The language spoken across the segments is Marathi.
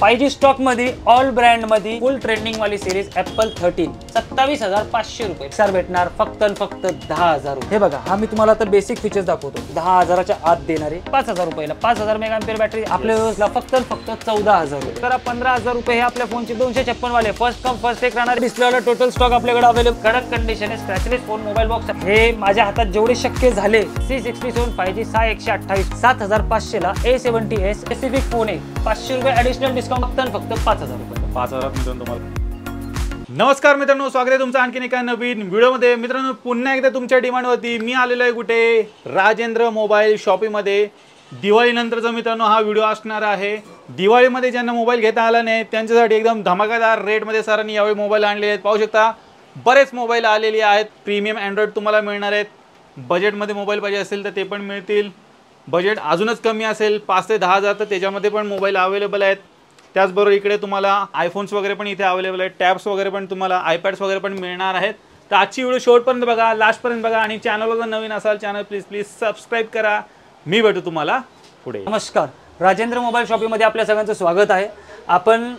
5G स्टॉक मध्ये ऑल ब्रँड मध्ये फुल ट्रेंडिंग वाली सिरीज Apple 13 27,500 रुपये सर भेटणार फक्त 10,000 रुपये। हे बघा, हा मी तुम्हाला आता बेसिक फीचर्स दाखवतो। 10,000च्या आत देणारे 5,000 रुपयाला 5,000 मेगाअम्पियर बॅटरी आपल्या व्यवस्था फक्त 14,000 रुपये। तर 15,000 रुपये हे आपल्या फोनचे 256 वाले फर्स्ट कम फर्स्ट टेक राहणार। डिस्प्लेला टोटल स्टॉक आपल्याकडे अवेलेबल, कडक कंडिशन आहे, स्क्रॅचलेस फोन मोबाईल बॉक्स। हे माझ्या हातात जेवढे शक्य झाले C67 5G 6128 7,500 ला A70s स्पेसिफिक फोन आहे। 500 रुपये ऍडिशनल डिस्काउंट फक्त 5,000 रुपये 5,000 मित्रांनो तुम्हाला। नमस्कार मित्रांनो, स्वागत आहे तुमचं आणखीन एका नवीन व्हिडिओमध्ये। मित्रांनो, पुन्हा एकदा तुमच्या डिमांडवरती मी आलेलो आहे कुठे, राजेंद्र मोबाईल शॉपीमध्ये। दिवाळीनंतरचा मित्रांनो हा व्हिडिओ असणार आहे। दिवाळीमध्ये ज्यांना मोबाईल घेता आला नाही त्यांच्यासाठी एकदम धमाकेदार रेटमध्ये सरांनी यावेळी मोबाईल आणले आहेत। पाहू शकता बरेच मोबाईल आलेले आहेत। प्रीमियम अँड्रॉइड तुम्हाला मिळणार आहेत। बजेटमध्ये मोबाईल पाहिजे असेल तर ते पण मिळतील। बजेट अजूनच कमी असेल 5 ते 10,000 तर त्याच्यामध्ये पण मोबाईल अवेलेबल आहेत। त्याचबरोबर इकडे तुम्हाला आयफोन्स वगैरे पण इथे अवेलेबल आहेत। टॅब्स वगैरे पण तुम्हाला आयपॅड्स वगैरे पण मिळणार आहेत। तर आजची व्हिडिओ शेवटपर्यंत बघा, लास्टपर्यंत बघा आणि चॅनलवर जर नवीन असाल चॅनल प्लीज सबस्क्राईब करा। मी भेटू तुम्हाला पुढे। नमस्कार, राजेंद्र मोबाईल शॉपीमध्ये आपल्या सगळ्यांचं स्वागत आहे। आपण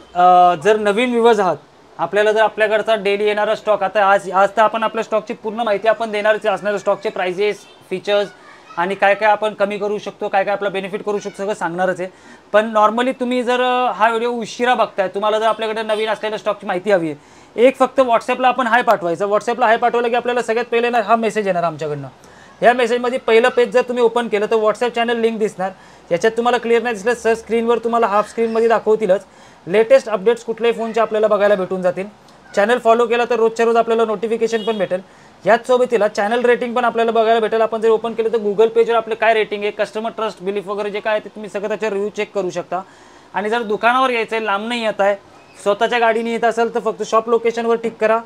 जर नवीन व्ह्यूअर्स आहात, आपल्याला जर आपल्याकडचा डेली येणारा स्टॉक आता आज तर आपण आपल्या स्टॉकची पूर्ण माहिती आपण देणारच असणार। स्टॉकचे प्राइजेस, फीचर्स आणि काय काय आपण कमी करू शकतो, काय काय आपला बेनिफिट करू शकतो सगळं सांगणारच आहे। पण नॉर्मली तुम्ही जर हा व्हिडिओ उशिरा बघताय, तुम्हाला जर आपल्याकडे नवीन असलेल्या स्टॉकची माहिती हवी आहे, एक फक्त व्हॉट्सअपला आपण हाय पाठवायचं। व्हॉट्सअपला हाय पाठवलं की आपल्याला सगळ्यात पहिले ना हा मेसेज येणार आमच्याकडनं। या मेसेजमध्ये पहिलं पेज जर तुम्ही ओपन केलं तर व्हॉट्सअप चॅनल लिंक दिसणार। याच्यात तुम्हाला क्लिअर नाही दिसलं सर स्क्रीनवर तुम्हाला हाफ स्क्रीनमध्ये दाखवतीलच। लेटेस्ट अपडेट्स कुठल्याही फोनचे आपल्याला बघायला भेटून जातील। चॅनल फॉलो केला तर रोजच्या रोज आपल्याला नोटिफिकेशन पण भेटेल। याच सोबतीला चॅनल रेटिंग पण आपल्याला बघायला भेटेल। आपण जर ओपन केलं तर गुगल पेजवर आपले काय रेटिंग आहे, कस्टमर ट्रस्ट, बिलीफ वगैरे जे काय आहे ते तुम्ही सगळं त्याच्यावर रिव्ह्यू चेक करू शकता। आणि जर दुकानावर यायचं आहे, लांब नाही येत आहे, स्वतःच्या गाडीने येत असेल तर फक्त शॉप लोकेशनवर टिक करा,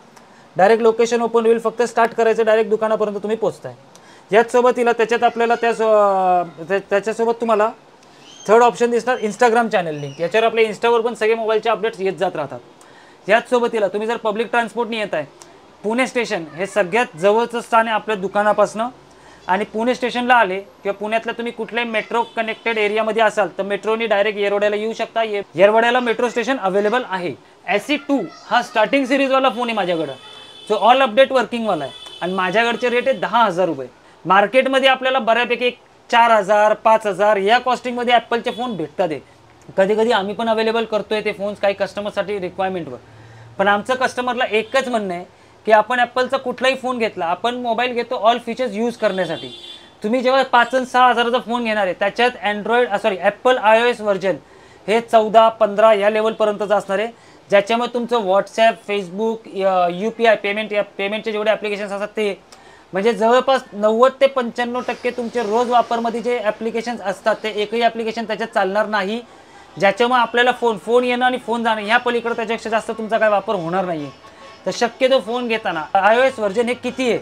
डायरेक्ट लोकेशन ओपन होईल। फक्त स्टार्ट करायचं, डायरेक्ट दुकानापर्यंत तुम्ही पोहोचताय। याच सोबतीला त्याच्यात आपल्याला त्याच्यासोबत तुम्हाला थर्ड ऑप्शन दिसणार इंस्टाग्राम चॅनल लिंक। याच्यावर आपल्या इंस्टावर पण सगळे मोबाईलचे अपडेट्स येत जात राहतात। याच सोबतीला तुम्ही जर पब्लिक ट्रान्सपोर्टने येत आहे, पुणे स्टेशन हे सगळ्यात जवळचं स्थान आहे आपल्या दुकानापासनं। आणि पुणे स्टेशनला आले किंवा पुण्यातल्या तुम्ही कुठल्याही मेट्रो कनेक्टेड एरियामध्ये असाल तर मेट्रोनी डायरेक्ट येरवड्याला येऊ शकता। येरवड्याला मेट्रो स्टेशन अवेलेबल आहे। SE2 हा स्टार्टिंग सिरीजवाला फोन आहे माझ्याकडं, जो ऑल अपडेट वर्किंगवाला आहे आणि माझ्याकडचे रेट आहे 10,000 रुपये। मार्केटमध्ये आपल्याला बऱ्यापैकी 4,000 5,000 या कॉस्टिंगमध्ये ॲपलचे फोन भेटतात आहे। कधी कधी आम्ही पण अवेलेबल करतोय ते फोन्स काही कस्टमरसाठी रिक्वायरमेंटवर। पण आमचं कस्टमरला एकच म्हणणं आहे की आपण ॲपलचा कुठलाही फोन घेतला, आपण मोबाईल घेतो ऑल फीचर्स यूज करण्यासाठी। तुम्ही जेव्हा 5 आणि 6,000चा फोन घेणार आहे त्याच्यात ॲपल iOS व्हर्जन हे 14 15 या लेवलपर्यंतचं असणार आहे, ज्याच्यामध्ये तुमचं व्हॉट्सॲप, फेसबुक, UPI पेमेंटचे जेवढे ॲप्लिकेशन्स असतात ते म्हणजे जवळपास 90 ते 95% तुमचे रोज वापरमध्ये जे ॲप्लिकेशन्स असतात ते एकही ॲप्लिकेशन त्याच्यात चालणार नाही, ज्याच्यामुळे आपल्याला फोन येणं आणि फोन जाणं ह्या पलीकडे त्याच्यापेक्षा जास्त तुमचा काय वापर होणार नाही आहे। तर शक्यतो फोन घेताना iOS व्हर्जन हे किती आहे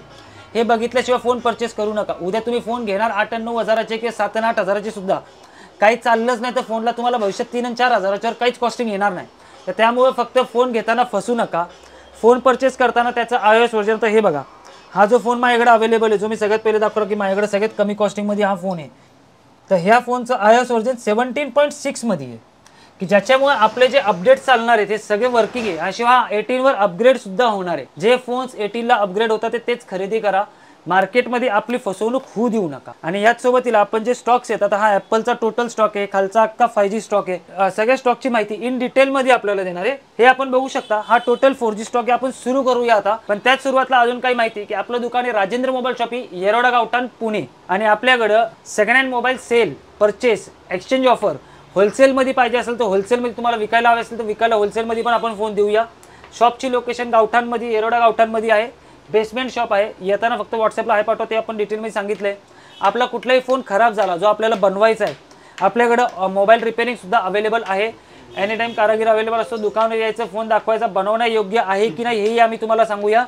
हे बघितल्याशिवाय फोन परचेस करू नका। उद्या तुम्ही फोन घेणार 8 आणि 9 हजाराचे किंवा 7 आणि 8 हजाराचे सुद्धा, काही चाललंच नाही तर फोनला तुम्हाला भविष्यात 3 आणि 4 हजाराच्यावर काहीच कॉस्टिंग येणार नाही। तर त्यामुळे फक्त फोन घेताना फसू नका। फोन परचेस करताना त्याचा iOS व्हर्जन तर हे बघा, हा जो फोन माझ्याकडे अवेलेबल आहे, जो मी सगळ्यात पहिले दाखवला की माझ्याकडे सगळ्यात कमी कॉस्टिंगमध्ये हा फोन आहे, तर ह्या फोनचं iOS व्हर्जन 17.6 मध्ये आहे, की ज्याच्यामुळे आपले जे अपडेट चालणार आहे ते सगळे वर्किंग आहे। शिवाय 18वर अपग्रेड सुद्धा होणार आहे। जे फोन्स 18ला अपग्रेड होतात तेच खरेदी करा, मार्केटमध्ये आपली फसवणूक होऊ देऊ नका। आणि याच सोबतीला आपण जे स्टॉक्स आहेत, आता हा ॲपलचा टोटल स्टॉक आहे, खालचा अख्खा 5G स्टॉक आहे, सगळ्या स्टॉकची माहिती इन डिटेलमध्ये आपल्याला देणार आहे। हे आपण बघू शकता, हा टोटल 4G स्टॉक आहे। आपण सुरू करूया आता, पण त्याच सुरुवातला अजून काही माहिती की आपलं दुकान आहे राजेंद्र मोबाईल शॉपी, येरवडा गावठाण, पुणे। आणि आपल्याकडं second hand mobile sale, purchase, exchange offer, होलसेलमध्ये पाहिजे असेल तर होलसेलमध्ये, तुम्हाला विकायला हवे असेल तर विकायला होलसेलमध्ये पण आपण फोन देऊया। शॉपची लोकेशन गावठाणमध्ये, येरवडा गावठाणमध्ये आहे, बेसमेंट शॉप आहे। येताना फक्त व्हॉट्सअपला हाय पाठवा, ते आपण डिटेलमध्ये सांगितलं आहे। आपला कुठलाही फोन खराब झाला जो आपल्याला बनवायचा आहे, आपल्याकडं मोबाईल रिपेअरिंगसुद्धा अवेलेबल आहे। एनी टाईम कारागीर अवेलेबल असतो। दुकानावर यायचं, फोन दाखवायचा, बनवणं योग्य आहे की नाही हेही आम्ही तुम्हाला सांगूया।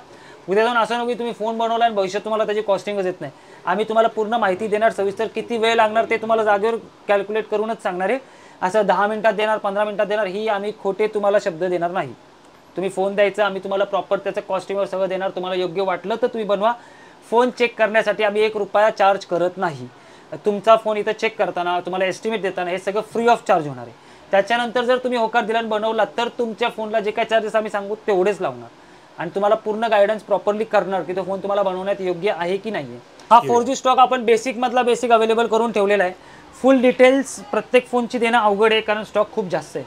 उद्या जाऊन असं नको की तुम्ही फोन बनवला आणि भविष्यात तुम्हाला त्याची कॉस्टिंगच येत नाही। आम्ही तुम्हाला पूर्ण माहिती देणार, सविस्तर किती वेळ लागणार ते तुम्हाला जागेवर कॅल्क्युलेट करूनच सांगणार आहे। असं 10 मिनिटात देणार, 15 मिनिटात देणार ही आम्ही खोटे तुम्हाला शब्द देणार नाही। तुम्ही फोन द्यायचा, आम्ही तुम्हाला प्रॉपर त्याचं कॉस्टिंगवर सगळं देणार। तुम्हाला योग्य वाटलं तर तुम्ही बनवा। फोन चेक करण्यासाठी आम्ही 1 रुपया चार्ज करत नाही। तुमचा फोन इथं चेक करताना, तुम्हाला एस्टिमेट देताना हे सगळं फ्री ऑफ चार्ज होणार आहे। त्याच्यानंतर जर तुम्ही होकार दिला आणि बनवला तर तुमच्या फोनला जे काही चार्जेस आम्ही सांगू तेवढेच लावणार आणि तुम्हाला पूर्ण गायडन्स प्रॉपरली करणार की तो फोन तुम्हाला बनवण्यात योग्य आहे की नाही. हा 4G स्टॉक आपण बेसिक मधला बेसिक अवेलेबल करून ठेवलेला आहे. फुल डिटेल्स प्रत्येक फोनची देणं अवघड आहे कारण स्टॉक खूप जास्त आहे.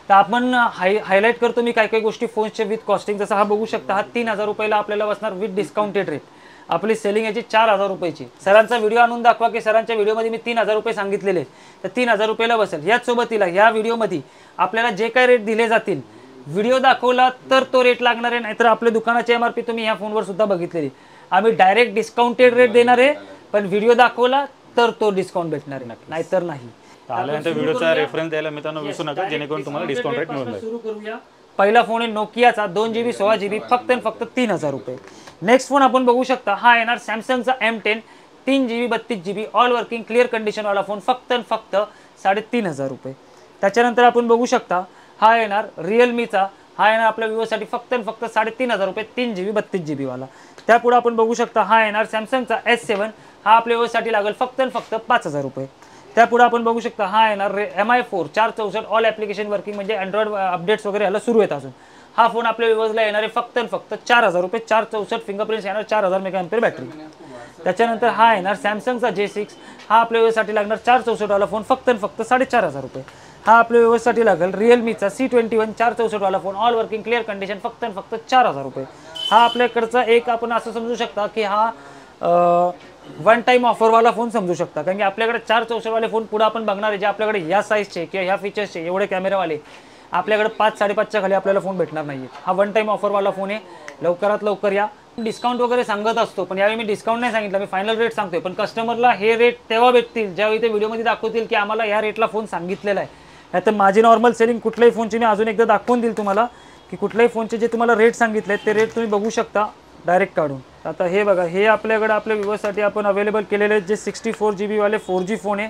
तर आपण हायलाईट करतो मी काही गोष्टी फोनचे विथ कॉस्टिंग. जसं हा बघू शकता, हा 3000 रुपयाला आपल्याला बसणार विथ डिस्काउंटेड रेट. आपली सेलिंग याची 4000 रुपयाची. सरांचा व्हिडिओ आणून दाखवा की सरांच्या व्हिडिओमध्ये मी 3000 रुपये सांगितलेले तर 3000 रुपयाला बसेल. याच सोबतीला ह्या व्हिडिओमध्ये आपल्याला जे काही रेट दिले जातील व्हिडिओ दाखवला तर तो रेट लागणार आहे, नाहीतर आपल्या दुकानाची MRP तुम्ही ह्या फोनवर सुद्धा बघितलेली. आम्ही डायरेक्ट डिस्काउंटेड रेट देणार आहे, पण व्हिडिओ दाखवला तर तो डिस्काउंट भेटणार आहे, नाहीतर नाही. आल्यानंतर व्हिडिओचा रेफरन्स द्यायला मित्रांनो विसरू नका, जेणेकरून तुम्हाला डिस्काउंट रेट मिळून जाईल. सुरू करूया. पहिला फोन आहे नोकियाचा 2GB 16GB फक्त आणि फक्त 3000 रुपये. नेक्स्ट फोन आपण बघू शकता, हा येणार सॅमसंगचा M10 3GB 32GB all working clear कंडिशनवाला फोन फक्त आणि फक्त 3500 रुपये. त्याच्यानंतर आपण बघू शकता, हा येणार रिअलमीचा, हा येणार आपल्या विवोसाठी फक्त आणि फक्त 3500 रुपये 3GB 32GB वाला. त्यापुढे आपण बघू शकता, हा येणार सॅमसंगचा S7, हा आपल्या विवोसाठी लागेल फक्त आणि फक्त 5000 रुपये. त्यापुढे आपण बघू शकता, हा येणार MI4 464 ऑल ॲप्लिकेशन वर्किंग म्हणजे अँड्रॉइड अपडेट्स वगैरे याला सुरू आहेत अजून. हा फोन आपल्या विवोजला येणार आहे फक्त आणि फक्त 4000 रुपये. 464 फिंगरप्रिंट्स येणार, 4000 मेगाअँपिअर बॅटरी. त्याच्यानंतर हा येणार सॅमसंगचा J6, हा आपल्या विवोसाठी लागणार 464 वाला फोन फक्त आणि फक्त 4500 रुपये. हा आपल्या विवोसाठी लागेल रिअलमीचा C21 464 वाला phone all working clear condition फक्त आणि फक्त 4000 रुपये. हा आपल्याकडचा एक आपण असं समजू शकता की हा वन टाइम ऑफरवाला फोन समजू शकता, कारण की आपल्याकडे 464 वाले फोन पुढे आपण बघणार आहे जे आपल्याकडे ह्या साईजचे किंवा ह्या फीचर्सचे एवढे कॅमेरावाले आपल्याकडे 5-5.5च्या खाली आपल्याला फोन भेटणार नाही. हा वन टाइम ऑफरवाला फोन आहे, लवकरात लवकर या. डिस्काउंट वगैरे सांगत असतो, पण यावेळी मी डिस्काउंट नाही सांगितलं, मी फायनल रेट सांगतोय. पण कस्टमरला हे रेट तेव्हा भेटतील ज्यावेळी ते व्हिडिओमध्ये दाखवतील की आम्हाला ह्या रेटला फोन सांगितलेला आहे. नाहीतर माझी नॉर्मल सेलिंग कुठल्याही फोनची मी अजून एकदा दाखवून देईल तुम्हाला की कुठल्याही फोनचे जे तुम्हाला रेट सांगितले ते रेट तुम्ही बघू शकता डायरेक्ट काढून. आता हे बघा, हे आपल्याकडे आपल्या विवोसाठी आपण अवेलेबल केलेले जे 64GB वाले 4G फोन आहे.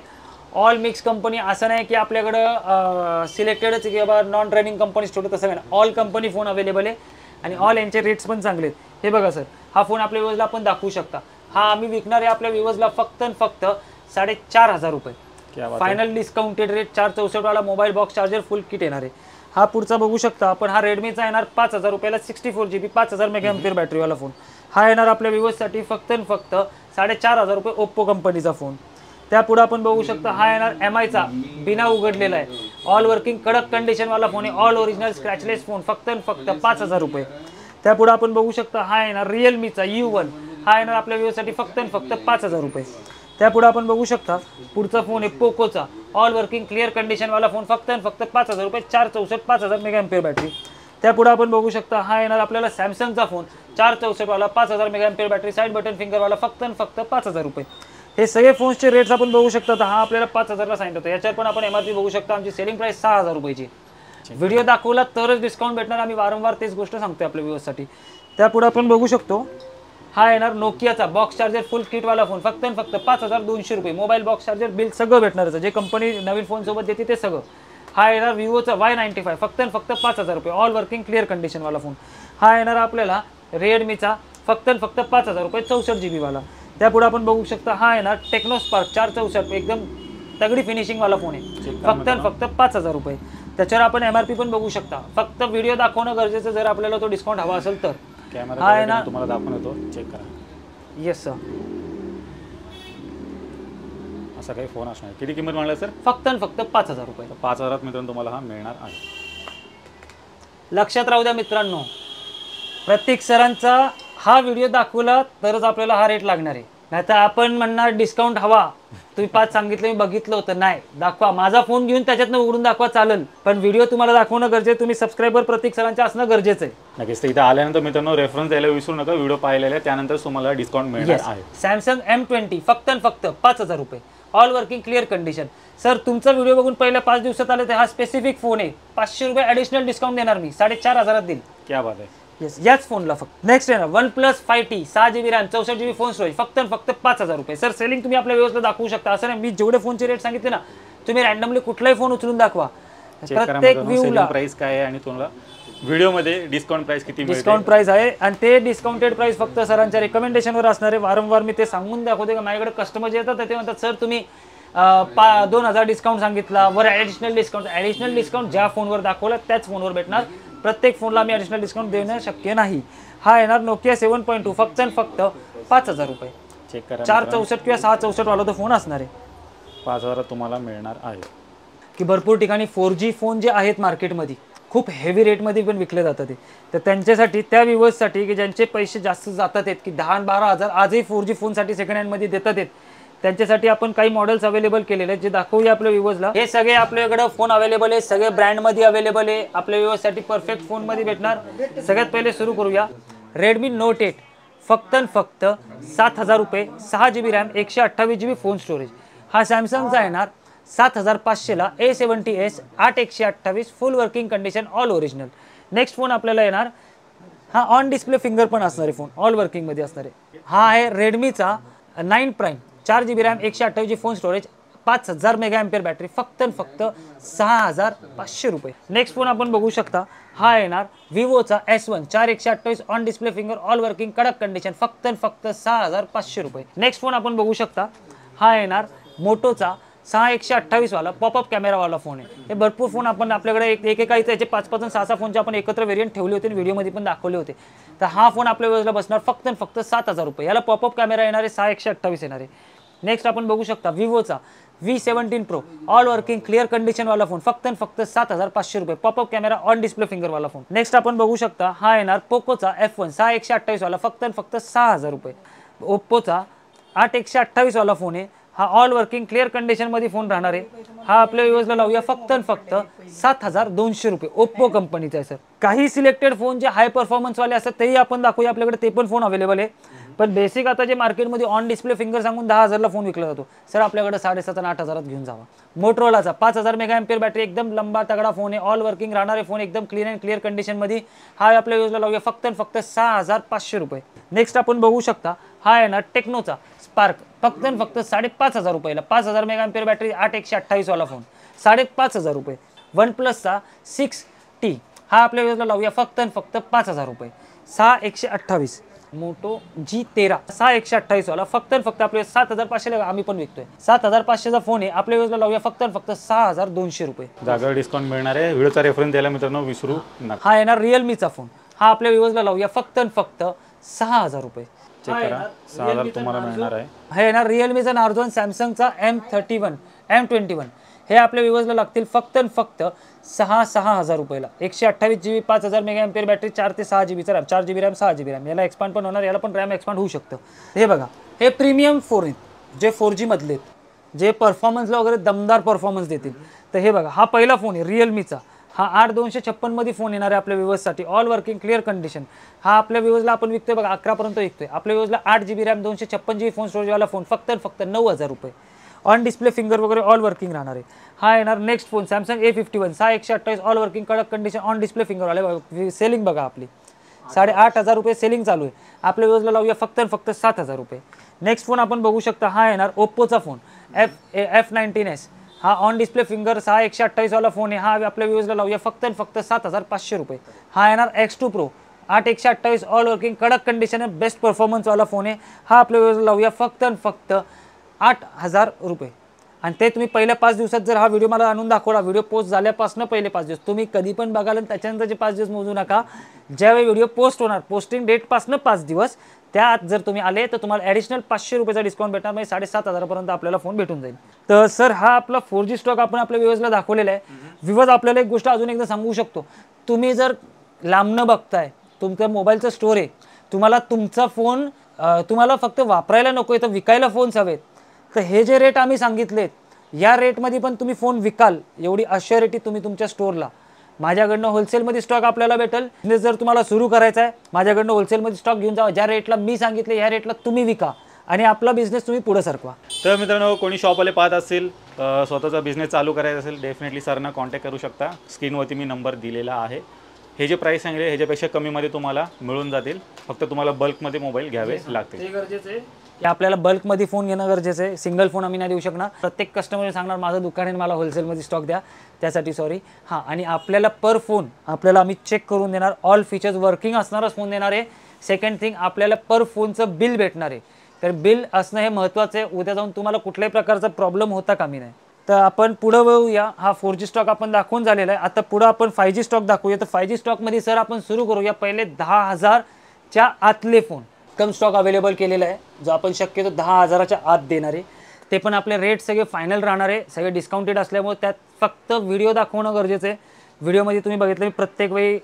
ऑल मिक्स कंपनी, असं नाही की आपल्याकडं सिलेक्टेडच किंवा नॉन ड्रायव्हिंग कंपनीज ठेवतो तसं नाही. ऑल कंपनी फोन अवेलेबल आहे आणि ऑल यांचे रेट्स पण चांगले आहेत. हे बघा सर, हा फोन आपल्या विवोजला आपण दाखवू शकता. हा आम्ही विकणार आहे आपल्या विवोजला फक्त आणि फक्त 4500 रुपये. Final discounted rate. 464 वाला मोबाईल बॉक्स चार्जर फुल किट येणार आहे. हा पुढचा बघू शकता आपण, हा रेडमीचा येणार 5000 रुपयाला 64GB 5000 मेगाअँपिअर बॅटरीवाला फोन. हा येणार आपल्या विवोजसाठी फक्त आणि फक्त 4500 रुपये ओप्पो कंपनीचा फोन. त्यापुढे आपण बघू शकता, हा येणार MIचा बिना उघडलेला आहे ऑल वर्किंग कडक कंडिशनवाला फोन आहे. ऑल ओरिजिनल स्क्रॅचलेस फोन फक्त आणि फक्त 5000 रुपये. त्यापुढे आपण बघू शकता, हा येणार रिअलमीचा U1, हा येणार आपल्या विवोसाठी फक्त आणि फक्त 5000 रुपये. त्यापुढे आपण बघू शकता, पुढचा फोन आहे पोकोचा ऑल वर्किंग क्लिअर कंडिशनवाला फोन फक्त आणि फक्त 5000 रुपये 464 5000 मेगाअँपिअर बॅटरी. त्यापुढे आपण बघू शकता, हा येणार आपल्याला सॅमसंगचा फोन 464 वाला 5000 मेगाअँपिअर बॅटरी साईड बटन फिंगरवाला फक्त आणि फक्त 5000 रुपये. हे सगळे फोन्सचे रेट्स आपण बघू शकता. तर हा आपल्याला 5000ला सांगितलं होतं, याच्यावर पण आपण MRP बघू शकता. आमची सेलिंग प्राइस 6000 रुपयाची. व्हिडिओ दाखवला तरच डिस्काउंट भेटणार, आम्ही वारंवार तेच गोष्ट सांगतोय आपल्या व्ह्यूअर्ससाठी. त्यापुढे आपण बघू शकतो, हा येणार नोकियाचा बॉक्स चार्जर फुल किटवाला फोन फक्त आणि फक्त 5200 रुपये. मोबाईल बॉक्स चार्जर बिल सगळं भेटणारच, जे कंपनी नवीन फोनसोबत देते ते सगळं. हा येणार विवोचा Y95 फक्त आणि फक्त 5000 रुपये ऑल वर्किंग क्लिअर कंडिशनवाला फोन. हा येणार आपल्याला रेडमीचा फक्त आणि फक्त 5000 रुपये 64GB वाला. त्यापुढे आपण बघू शकता, हा येणार टेक्नो स्पार्क 464 एकदम तगडी फिनिशिंगवाला फोन आहे फक्त आणि फक्त 5000 रुपये. त्याच्यावर आपण MRP पण बघू शकता. फक्त व्हिडिओ दाखवणं गरजेचं जर आपल्याला तो डिस्काउंट हवा असेल तर. कॅमेरा आहे ना, तुम्हाला दाखवून येतो, चेक करा. येस सर, असा काही फोन असणार. किती किंमत म्हणाला सर? फक्त आणि फक्त 5000 रुपये. 5000 मित्रांनो तुम्हाला हा मिळणार आहे. लक्षात राहू द्या मित्रांनो, प्रत्येक सरांचा हा व्हिडिओ दाखवला तरच आपल्याला हा रेट लागणार आहे. नाहीतर आपण म्हणणार डिस्काउंट हवा, तुम्ही 5 सांगितलं मी बघितलं होतं, नाही दाखवा. माझा फोन घेऊन त्याच्यातनं उघडून दाखवा चालेल, पण व्हिडिओ तुम्हाला दाखवणं गरजेचं. तुम्ही सबस्क्रायबर प्रत्येक सरांच्या असणं गरजेचं आहे. नक्कीच. इथे आल्यानंतर मित्रांनो रेफरन्स द्यायला विसरू नका. व्हिडिओ पाहिलेला आहे त्यानंतर तुम्हाला डिस्काउंट मिळणार आहे. सॅमसंग M20 फक्त आणि फक्त 5000 रुपये all working clear condition. Sir तुमचा व्हिडिओ बघून पहिल्या 5 दिवसात आले तर हा स्पेसिफिक फोन आहे, 500 रुपये ॲडिशनल डिस्काउंट देणार मी, 4500 देईल. क्या बात आहे. येस, याच फोनला फक्त. नेक्स्ट आहे ना OnePlus 5T 6GB RAM 64GB phone storage फक्त आणि फक्त 5000 रुपये. सर सेलिंग तुम्ही आपल्या व्यवस्था दाखवू शकता, असं नाही मी जेवढे फोनचे रेट सांगितले ना तुम्ही रॅन्डमली कुठलाही फोन उचलून दाखवा. प्रत्येक व्ह्यूला प्राइस काय आहे आणि तुम्हाला व्हिडिओमध्ये डिस्काउंट प्राइस किती मिळते. डिस्काउंट प्राइस आहे आणि ते डिस्काउंटेड प्राइस फक्त सरांच्या रिकमेंडेशनवर असणार आहे. वारंवार मी ते सांगून दाखवते का माझ्याकडे कस्टमर जे येतात ते म्हणतात सर तुम्ही 2000 डिस्काउंट सांगितला, वर ॲडिशनल डिस्काउंट ज्या फोनवर दाखवला त्याच फोनवर भेटणार. प्रत्येक फोनला आम्ही ॲडिशनल डिस्काउंट देणं शक्य नाही. हा येणार नोकिया 7.2 फक्त 5,000 रुपये. चेक करा 464 किंवा 664 वाला तो फोन असणार आहे. 5,000 तुम्हाला मिळणार आहे. की भरपूर ठिकाणी 4G फोन जे आहेत मार्केटमध्ये खूप हेवी रेटमध्ये पण विकले जातात ते. तर त्यांच्यासाठी त्या व्ह्युअर्ससाठी की ज्यांचे पैसे जास्त जातात आहेत की 10-12 हजार आजही 4G फोनसाठी सेकंड हँडमध्ये देतात आहेत, त्यांच्यासाठी आपण काही मॉडेल्स अवेलेबल केलेले आहेत जे दाखवूया आपल्या व्ह्युअर्सला. हे सगळे आपल्याकडे फोन अवेलेबल आहे, सगळे ब्रँडमध्ये अवेलेबल आहे, आपल्या व्ह्युअर्ससाठी परफेक्ट फोनमध्ये भेटणार. सगळ्यात पहिले सुरू करूया. Redmi Note 8 फक्त 7,000 रुपये, 6 GB RAM, 128 GB phone storage. हा सॅमसंगचा येणार 7,500ला A70s 8/128 फुल working condition all original. Next phone आपल्याला येणार, हा ऑन डिस्प्ले फिंगर पण असणार आहे फोन, ऑल वर्किंगमध्ये असणार आहे. हा आहे रेडमीचा 9 prime, 4 GB RAM, 128 GB phone storage, 5000 megaampere battery, फक्त 6,500 रुपये. नेक्स्ट फोन आपण बघू शकता, हा येणार विवोचा S1 4/128 on display finger all working कडक कंडिशन, फक्त 6,500 रुपये. नेक्स्ट फोन आपण बघू शकता, हा येणार मोटोचा 6/128 वाला पॉपअप कॅमेरावाला फोन आहे. हे भरपूर फोन आपण आपल्याकडे एकेकाईचे याचे 5 पासून 6 फोनचे आपण एकत्र व्हेरियंट ठेवले होते आणि व्हिडिओमध्ये पण दाखवले होते. तर हा फोन आपल्या वेळेला बसणार फक्त 7,000 रुपये. याला पॉपअप कॅमेरा येणार आहे, 6/128 येणार आहे. नेक्स्ट आपण बघू शकता विवोचा V17 Pro all working clear कंडिशनवाला फोन, फक्त 7,500 रुपये, पॉपअप कॅमेरा ऑन डिस्प्ले फिंगरवाला फोन. नेक्स्ट आपण बघू शकता, हा येणार पोकोचा F1 6/128 वाला, फक्त 6,000 रुपये. ओप्पोचा 8/128 वाला फोन आहे, हा ऑल वर्किंग क्लिअर कंडिशनमध्ये फोन राहणार आहे. हा आपल्या व्ह्युअर्सला लावूया फक्त 7,200 रुपये. ओप्पो कंपनीचा आहे सर. काही सिलेक्टेड फोन जे हाय परफॉर्मन्सवाले असतात तेही आपण दाखवूया, आपल्याकडे ते पण फोन अवेलेबल आहे. पण बेसिक आता जे मार्केटमध्ये ऑन डिस्प्ले फिंगर सांगून 10,000ला फोन विकला जातो, सर आपल्याकडे 7,500 आणि 8,000 घेऊन जावा. मोटरोलाचा 5000 मेगाअँपियर बॅटरी, एकदम लंबा तगडा फोन आहे, ऑल वर्किंग राहणारे फोन, एकदम क्लीन अँड क्लिअर कंडिशनमध्ये. हा आपल्या व्ह्युअर्सला लावूया फक्त 6,500 रुपये. नेक्स्ट आपण बघू शकता, हा आहे ना टेक्नोचा स्पार्क, फक्त 5,500 रुपयाला, 5000 मेगाअँपियर बॅटरी, 8/128 वाला फोन, 5,500 रुपये. वन प्लसचा 6T, हा आपल्या व्ह्युअर्सला लावूया फक्त 5,000 रुपये, 6/128. मोटो G13 6/128 वाला, फक्त आपले 7,500ला आम्ही पण विकतोय. 7,500चा फोन आहे, आपल्या व्ह्युअर्सला लावूया फक्त 6,200 रुपये. जागेवर डिस्काउंट मिळणार आहे. व्हिडिओचा रेफरन्स द्यायला मित्रांनो विसरू नका. हा येणार रिअलमीचा फोन, हा आपल्या व्ह्युअर्सला लावूया फक्त 6,000 रुपे. चेक करा, 6,000 तुम्हाला मिळणार आहे. हा येणार रिअलमीचा नार्झो, सॅमसंगचा M21 हे आपल्या व्ह्युअर्सला लागतील फक्त 6,000 रुपयाला. 128 GB, 5000 मेगाअँपियर बॅटरी, 4 ते 6 GB RAM, 4 GB RAM, 6 GB RAM. याला एक्सपांड पण होणार, याला पण रॅम एक्सपांड होऊ शकतं. हे बघा, हे प्रीमियम फोन आहेत जे 4G मधले आहेत, जे परफॉर्मन्सला वगैरे दमदार परफॉर्मन्स देतील. तर हे बघा, हा पहिला फोन आहे रिअलमीचा. हा 8,256 मध्ये फोन येणार आहे आपल्या व्ह्युअर्ससाठी, ऑल वर्किंग क्लिअर कंडिशन. हा आपल्या व्ह्युअर्सला आपण विकतोय बघा 11 पर्यंत विकतोय. आपल्या व्ह्युअर्सला 8 GB रॅम, 256 GB फोन स्टोरेजवाला फोन, फक्त 9,000 रुपये. ऑन डिस्प्ले फिंगर वगैरे ऑल वर्किंग राहणार आहे. हा येणार next phone Samsung A51 6/128 all working कडक कंडिशन ऑन डिस्प्ले फिंगर वाले. सेलिंग बघा आपली 8,500 रुपये सेलिंग चालू आहे. आपल्या व्ह्युअर्सला लावूया फक्त 7,000 रुपये. नेक्स्ट फोन आपण बघू शकता, हा येणार ओप्पोचा फोन F19s. हा ऑन डिस्प्ले फिंगर 6/128 वाला फोन आहे. हा आपल्या व्ह्युअर्सला लावूया फक्त 7,500 रुपये. हा येणार X2 Pro 8/128 ऑल वर्किंग कडक कंडिशन बेस्ट परफॉर्मन्सवाला फोन आहे. हा आपल्या व्ह्युअर्सला लावूया फक्त 8,000 रुपये. आणि ते तुम्ही पहिल्या 5 दिवसात जर हा व्हिडिओ मला आणून दाखवला, व्हिडिओ पोस्ट झाल्यापासून पहिले 5 दिवस तुम्ही कधी पण बघाल आणि त्याच्यानंतरचे 5 दिवस मोजू नका. ज्यावेळी व्हिडिओ पोस्ट होणार, पोस्टिंग डेटपासून 5 दिवस, त्यात जर तुम्ही आले तर तुम्हाला ॲडिशनल 500 रुपयाचा डिस्काउंट भेटणार, म्हणजे 7,500 पर्यंत आपल्याला फोन भेटून जाईल. तर सर हा आपला 4G स्टॉक आपण आपल्या व्ह्युअर्सला दाखवलेला आहे. व्ह्युअर्स आपल्याला एक गोष्ट अजून एकदा सांगू शकतो, तुम्ही जर लांबनं बघताय, तुमच्या मोबाईलचं स्टोर आहे, तुम्हाला तुमचा फोन तुम्हाला फक्त वापरायला नको आहे तर विकायला फोन्स हवेत, तर हे जे रेट आम्ही सांगितलेत या रेटमध्ये पण तुम्ही फोन विकाल एवढी अश्युरिटी तुम्ही तुमच्या स्टोरला. माझ्याकडनं होलसेलमध्ये स्टॉक आपल्याला भेटेल. बिझनेस जर तुम्हाला सुरू करायचा आहे, माझ्याकडनं होलसेलमध्ये स्टॉक घेऊन जावा. ज्या रेटला मी सांगितले या रेटला तुम्ही विका आणि आपला बिझनेस तुम्ही पुढे सरकवा. तर मित्रांनो, कोणी शॉपवाले पाहत असेल, स्वतःचा बिझनेस चालू करायचा असेल, डेफिनेटली सरना कॉन्टॅक्ट करू शकता. स्क्रीनवरती मी नंबर दिलेला आहे. हे जे प्राईस सांगितले ह्याच्यापेक्षा कमीमध्ये तुम्हाला मिळून जातील. फक्त तुम्हाला बल्कमध्ये मोबाईल घ्यावे लागतील. ते गरजेचं आहे की आपल्याला बल्कमध्ये फोन घेणं गरजेचं आहे. सिंगल फोन आम्ही नाही देऊ शकणार. प्रत्येक कस्टमर सांगणार माझं दुकान आहे, मला होलसेलमध्ये स्टॉक द्या, त्यासाठी सॉरी. हां, आणि आपल्याला पर फोन आपल्याला आम्ही चेक करून देणार, ऑल फीचर्स वर्किंग असणारच फोन देणार आहे. सेकंड थिंग, आपल्याला पर फोनचं बिल भेटणार आहे तर बिल असणं हे महत्त्वाचं आहे. उद्या जाऊन तुम्हाला कुठल्याही प्रकारचा प्रॉब्लेम होता कामी नाही. तर आपण पुढं वळूया. हा 4G स्टॉक आपण दाखवून झालेला आहे. आता पुढं आपण 5G स्टॉक दाखवूया. तर 5G स्टॉकमध्ये सर आपण सुरू करूया पहिले 10,000च्या आतले फोन कम स्टॉक अवेलेबल केलेला आहे, जो आपण शक्यतो 10,000च्या आत देणार आहे. ते पण आपले रेट सगळे फायनल राहणार आहे, सगळे डिस्काउंटेड असल्यामुळे त्यात फक्त व्हिडिओ दाखवणं गरजेचं आहे. व्हिडिओमध्ये तुम्ही बघितलं मी प्रत्येक वेळी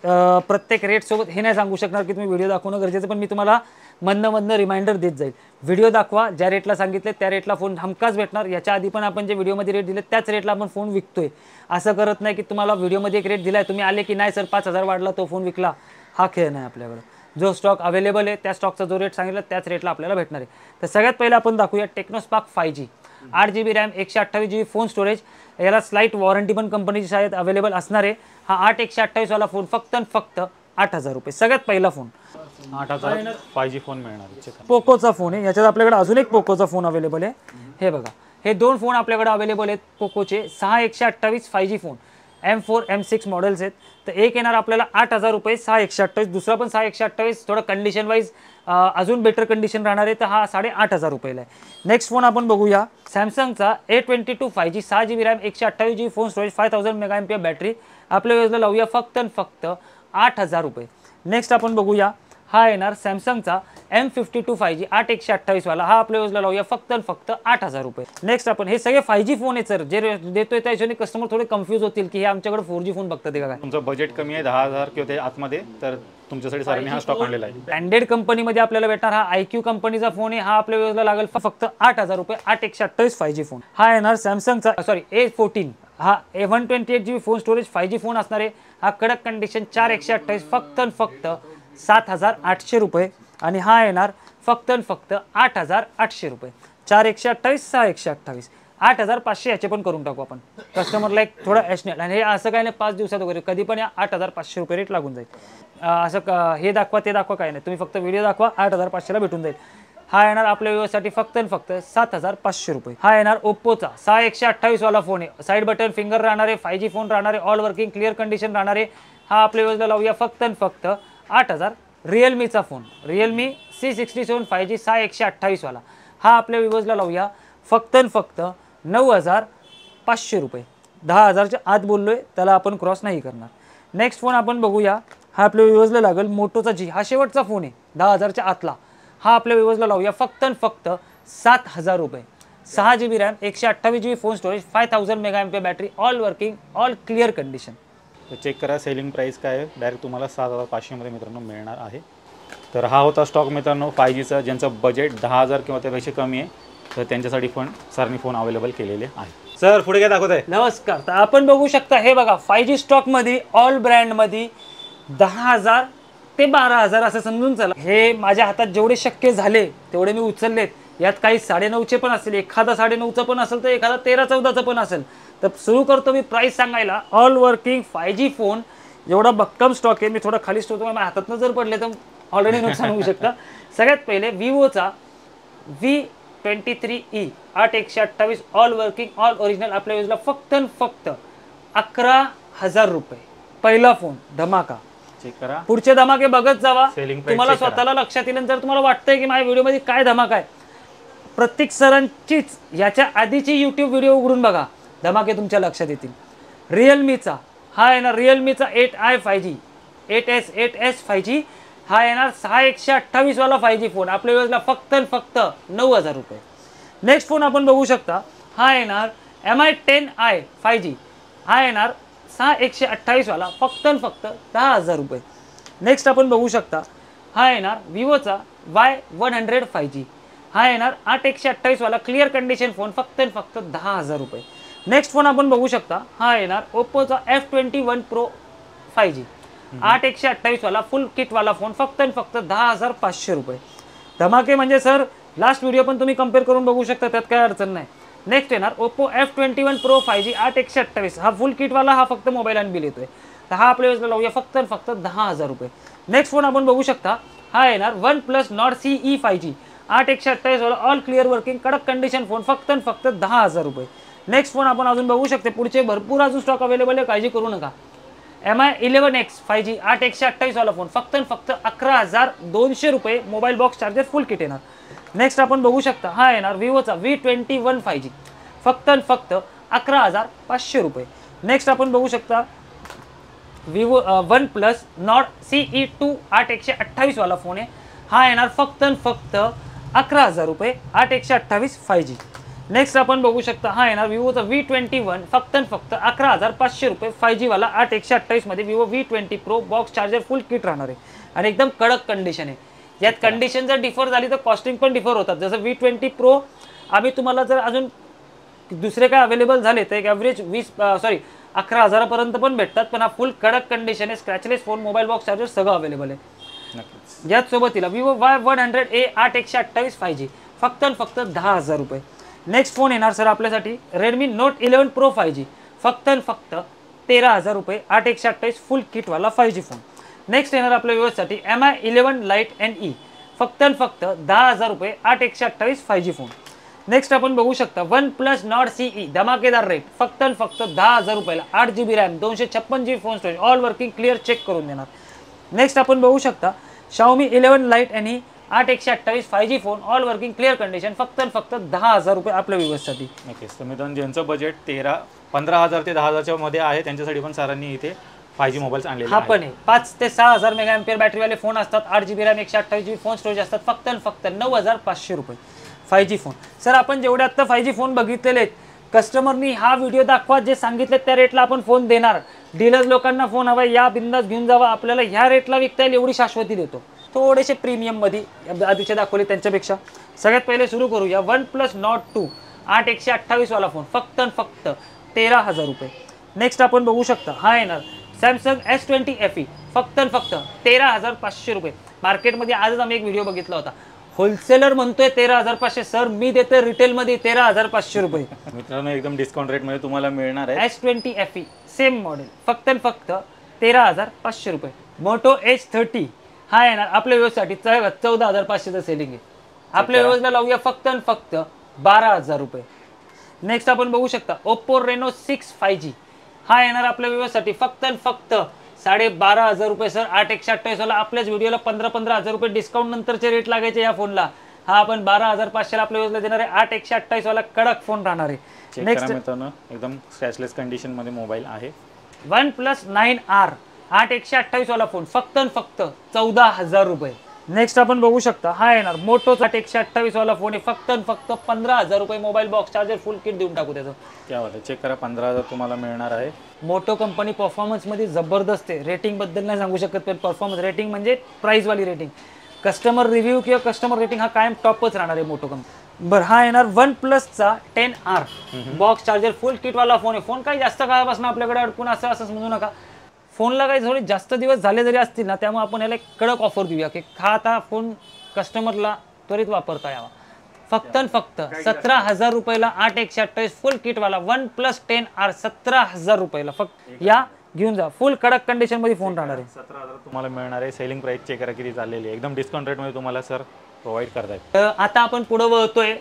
प्रत्येक रेटसोबत हे नाही सांगू शकणार की तुम्ही व्हिडिओ दाखवणं गरजेचं, पण मी तुम्हाला मधनं रिमाइंडर देत जाईल. व्हिडिओ दाखवा, ज्या रेटला सांगितले त्या रेटला फोन हमखास भेटणार. याच्या आधी पण आपण जे व्हिडिओमध्ये रेट दिले त्याच रेटला आपण फोन विकतोय. असं करत नाही की तुम्हाला व्हिडिओमध्ये एक रेट दिला आहे, तुम्ही आले की नाही सर 5,000 वाढला तो फोन विकला. हा खेळ नाही आपल्याकडे. जो स्टॉक अवेलेबल आहे त्या स्टॉकचा जो रेट सांगितला त्याच रेटला आपल्याला भेटणार आहे. तर सगळ्यात पहिलं आपण दाखवूया टेक्नोस्पार्क 5G 8GB RAM 128GB phone storage. याला स्लाइट वॉरंटी पण कंपनीची शाळेत अवेलेबल असणार आहे. हा 8/128 वाला फोन फक्त 8,000 रुपये. सगळ्यात पहिला फोन 8,000 5G फोन मिळणार. पोकोचा फोन आहे. याच्यात आपल्याकडे अजून एक पोकोचा फोन अवेलेबल आहे. हे बघा, हे दोन फोन आपल्याकडे अवेलेबल आहेत पोकोचे 6/128 5G phone. M4 M6 models आहेत. तर एक येणार आपल्याला 8,000 रुपये 6/128. दुसरा पण 6/128, थोडं कंडिशन वाईज अजून बेटर कंडिशन राहणार आहे. तर हा 8,500 रुपयाला आहे. नेक्स्ट फोन आपण बघूया सॅमसंगचा A22 5G 6GB RAM 128GB phone storage 5000 mAh battery. आपल्या वेळेला लावूया फक्त 8,000 रुपये. नेक्स्ट आपण बघूया हा येणार सॅमसंगचा M52 5G 8/128 वाला. हा आपल्या वेळेला लावूया फक्त 8,000 रुपये. नेक्स्ट आपण हे सगळे 5G फोन आहेत सर, जे देतोय त्या हिशोबाने कस्टमर थोडे कन्फ्यूज होतील की हे आमच्याकडे 4G फोन बघतात ते का काय. तुमचं बजेट कमी आहे 10,000 किंवा ते आतमध्ये, तर तुमच्यासाठी सरांनी हा स्टॉक आणलेला आहे. ब्रँडेड कंपनीमध्ये आपल्याला भेटणार हा IQ कंपनीचा फोन आहे. हा आपल्या वेळेला लागेल फक्त 8,000 रुपये 8/128 5G फोन. हा येणार सॅमसंगचा A14. हा 128GB phone storage 5G phone असणार आहे. हा कडक कंडिशन 4/128 फक्त 7,800 रुपये. आणि हा येणार फक्त 8,800 रुपये. 4/128 6/128 8,500 याचे पण करून टाकू आपण. कस्टमरला एक थोडं ॲशनल. आणि हे असं काही नाही 5 दिवसात वगैरे, कधी पण या 8,500 रुपये रेट लागून जाईल. असं हे दाखवा ते दाखवा काय नाही, तुम्ही फक्त व्हिडिओ दाखवा 8,500ला भेटून जाईल. हा येणार आपल्या व्ह्यूअर्ससाठी फक्त 7,500 रुपये. हा येणार ओप्पोचा 6/128 वाला फोन आहे. साईड बटन फिंगर राहणार आहे, 5G फोन राहणार आहे, ऑल वर्किंग क्लिअर कंडिशन राहणार आहे. हा आपल्या व्ह्यूअर्सला लावूया फक्त 8,000. रिअलमीचा फोन रिअलमी C67 5G 6/128 वाला. हा आपल्या व्ह्यूअर्सला लावूया फक्त 9,500 रुपये. 10,000च्या आत बोललोय, त्याला आपण क्रॉस नाही करणार. नेक्स्ट फोन आपण बघूया. हा आपल्या व्ह्यूअर्सला लागेल मोटोचा G. हा शेवटचा फोन आहे 10,000च्या आतला. हा आपल्या व्ह्यूअर्सला लावूया फक्त 7,000 रुपये. 6GB RAM 128GB phone storage 5000 mAh battery, all working all clear condition. तर चेक करा सेलिंग प्राईस काय आहे. डायरेक्ट तुम्हाला 7,500 मध्ये मित्रांनो मिळणार आहे. तर हा होता स्टॉक मित्रांनो 5Gचा, ज्यांचं बजेट 10,000 किंवा त्यापेक्षा कमी आहे, तर त्यांच्यासाठी पण सरांनी फोन अवेलेबल केलेले आहे. सर पुढे काय दाखवत आहे? नमस्कार. तर आपण बघू शकता हे बघा 5G स्टॉकमध्ये ऑल ब्रँडमध्ये 10,000 ते 12,000 असं समजून चला. हे माझ्या हातात जेवढे शक्य झाले तेवढे मी उचललेत. यात काही 9.5चे पण असेल, एखादा 9.5चा पण असेल, तर एखादा 13-14चा पण असेल. तर सुरू करतो मी प्राईस सांगायला. ऑल वर्किंग 5G फोन एवढा भक्कम स्टॉक आहे. मी थोडा खाली स्टॉक माझ्या हातातनं जर पडले तर ऑलरेडी नुकसान होऊ शकतं. सगळ्यात पहिले विवोचा V23e 8/128 all working all original आपल्या वेळेला फक्त 11,000 रुपये. पहिला फोन धमाका. चेक करा, पुढचे धमाके बघत जावा. Selling price तुम्हाला check करा. स्वतःला लक्षात येईल. जर तुम्हाला वाटतंय की माझ्या व्हिडिओमध्ये काय धमाका आहे, प्रत्येक सरांचीच याच्या आधीची यूट्यूब व्हिडिओ उघडून बघा, धमाके तुमच्या लक्षात येतील. रिअलमीचा हा येणार रिअलमीचा 8i 5G 8S 5G. हा येणार 6/128 वाला 5G फोन आपल्या वेळेला फक्त 9,000 रुपये. नेक्स्ट फोन आपण बघू शकता. हा येणार MI 10i 5G. हा येणार 6/128 वाला फक्त 10,000 रुपये. नेक्स्ट आपण बघू शकता. हा येणार विवोचा Y100 5G. हा येणार 8/128 वाला क्लिअर कंडिशन फोन फक्त 10,000 रुपये. नेक्स्ट फोन आपण बघू शकता. हा येणार ओप्पोचा F21 Pro 5G 8/128 वाला फुल किट वाला फोन फक्त 10,500 रुपये. धमाके म्हणजे सर लास्ट व्हिडिओ पण तुम्ही कंपेअर करून बघू शकता, त्यात काय अडचण नाही. नेक्स्ट येणार ओप्पो F21 Pro 5G 8/128. हा फुल किट वाला, हा फक्त मोबाईल आणि बिल येतोय. तर हा आपल्या वेळेला लावूया फक्त 10,000 रुपये. नेक्स्ट फोन आपण बघू शकता. हा येणार OnePlus Nord CE 5G 8/128 वाला ऑल क्लिअर वर्किंग कडक कंडिशन फोन फक्त 10,000 रुपये. नेक्स्ट फोन आपण अजून बघू शकते. पुढचे भरपूर अजून स्टॉक अवेलेबल आहे, काळजी करू नका. MI 11X 5G 8/128 वाला फोन फक्त 11,200 रुपये. मोबाईल बॉक्स चार्जर फुल किट येणार. नेक्स्ट आपण बघू शकता हा येणार विवोचा V21 5G, फक्त आणि फक्त 11,500 रुपये. नेक्स्ट आपण बघू शकता विवो OnePlus Nord CE2 8/128 वाला फोन आहे. हा येणार फक्त आणि फक्त 11,000 रुपये, 8/128 5G. नेक्स्ट आपण बघू शकता हा येणार विवोचा V21 फक्त आणि फक्त 11,500 रुपये, 5G वाला 8/128 मध्ये Vivo V20 Pro box charger फुल किट राहणार आहे आणि एकदम कडक कंडिशन आहे. यात कंडिशन जर डिफर झाली तर कॉस्टिंग पण डिफर होतात. जसं V20 Pro आम्ही तुम्हाला जर अजून दुसरे काय अवेलेबल झाले तर एक ॲव्हरेज 11,000 पर्यंत पण भेटतात, पण हा फुल कडक कंडिशन आहे. स्क्रॅचलेस फोन, मोबाईल बॉक्स चार्जर सगळं अवेलेबल आहे. याच सोबतीला विवो Y100A 8/128 5G फक्त आणि फक्त 10,000 रुपये. नेक्स्ट फोन येणार सर आपल्यासाठी Redmi Note 11 Pro 5G फक्त आणि फक्त 13,000 रुपये, 8/128 फुल किटवाला 5G फोन. नेक्स्ट येणार आपल्या व्ह्यूअर्ससाठी MI 11 Lite NE फक्त आणि फक्त 10,000 रुपये, 8/128 5G फोन. नेक्स्ट आपण बघू शकता OnePlus Nord CE धमाकेदार रेट फक्त आणि फक्त 10,000 रुपयाला, 8GB RAM, 256GB phone storage, all working clear check करून देणार. नेक्स्ट आपण बघू शकता Xiaomi 11 Lite NE 8/128 5G phone, all working clear condition फक्त आणि फक्त 10,000 रुपये आपल्या व्ह्यूअर्ससाठी. नक्कीच. तर मित्रांनो ज्यांचं बजेट 15,000 ते 10,000च्या मध्ये आहे त्यांच्यासाठी पण सरांनी इथे 5G मोबाईल्स आणलेले हा पण आहे 5 ते 6,000 मेगाएम्पियर बॅटरीवाले फोन असतात, 8GB RAM, 128GB phone storage असतात, फक्त आणि फक्त 9,500 रुपये 5G फोन. सर आपण जेवढे आता 5G फोन बघितलेले आहेत, कस्टमरनी हा व्हिडिओ दाखवा, जे सांगितले त्या रेटला आपण फोन देणार. डीलर लोकांना फोन हवा या बिंदास घेऊन जावा, आपल्याला ह्या रेटला विकता येईल एवढी शाश्वती देतो. थोडेसे प्रीमियम मध्ये आधीचे दाखवले त्यांच्यापेक्षा. सगळ्यात पहिले सुरू करूया OnePlus Nord 2 8/128 वाला फोन फक्त आणि फक्त 13,000 रुपये. नेक्स्ट आपण बघू शकता हा येणार Samsung S20 FE फक्त आणि फक्त 13,500 रुपये. मार्केटमध्ये आजच आम्ही एक व्हिडिओ बघितला होता, होलसेलर म्हणतोय 13,500, सर मी देतोय रिटेलमध्ये 13,500 रुपये. मित्रांनो एकदम डिस्काउंट रेटमध्ये तुम्हाला मिळणार आहे. S20 FE सेम मॉडेल फक्त आणि फक्त 13,500 रुपये. Moto H30 हा येणार आपल्या व्यवस्थेसाठी 14,500चं सेलिंग आहे. आपल्या व्यवस्थेला लावूया फक्त आणि फक्त 12,000 रुपये. नेक्स्ट आपण बघू शकता Oppo Reno 6 5G हा येणार आपल्या व्यवस्थेसाठी फक्त आणि फक्त 12,500 रुपये. सर 8/128 वाला आपल्याच व्हिडिओला 15,000 रुपये डिस्काउंट नंतरचे रेट लागायचे या फोनला. हा आपण 12,500 आपल्या व्यवस्थेला देणार आहे. 8/128 वाला कडक फोन राहणार आहे. नेक्स्ट मित्रांनो एकदम स्क्रॅचलेस कंडिशन मध्ये मोबाईल आहे OnePlus 9R 8/128 वाला फोन फक्त आणि फक्त 14,000 रुपये. नेक्स्ट आपण बघू शकता हा येणार मोटो 8/128 वाला फोन आहे फक्त आणि फक्त 15,000 रुपये. मोबाईल बॉक्स चार्जर फुल किट देऊन टाकू त्याचं. क्या बात आहे. चेक करा 15,000 तुम्हाला मिळणार आहे. मोटो कंपनी परफॉर्मन्समध्ये जबरदस्त आहे. रेटिंगबद्दल नाही सांगू शकत, पण परफॉर्मन्स रेटिंग म्हणजे प्राईजवाली रेटिंग, कस्टमर रिव्ह्यू किंवा कस्टमर रेटिंग हा कायम टॉपच राहणार आहे मोटो कंपनी. बरं हा येणार OnePlusचा 10R बॉक्स चार्जर फुल किटवाला फोन आहे. फोन काही जास्त काळापासून आपल्याकडे अडकून असं म्हणू नका. फोनला काही थोडे जास्त दिवस झाले जरी असतील ना, त्यामुळे आपण याला एक कडक ऑफर देऊया की हा आता फोन कस्टमरला त्वरित वापरता यावा. फक्त आणि फक्त 17,000 रुपयाला 8/128 फुल किटवाला OnePlus 10R 17,000 रुपयाला फक्त या घेऊन जा. फुल कडक कंडिशन मध्ये फोन राहणार आहे. 17,000 तुम्हाला मिळणार आहे. सेलिंग प्राइस चेक करा किती चाललेली आहे. एकदम डिस्काउंट रेटमध्ये तुम्हाला सर प्रोव्हाइड करतायत. आता आपण पुढे वळतोय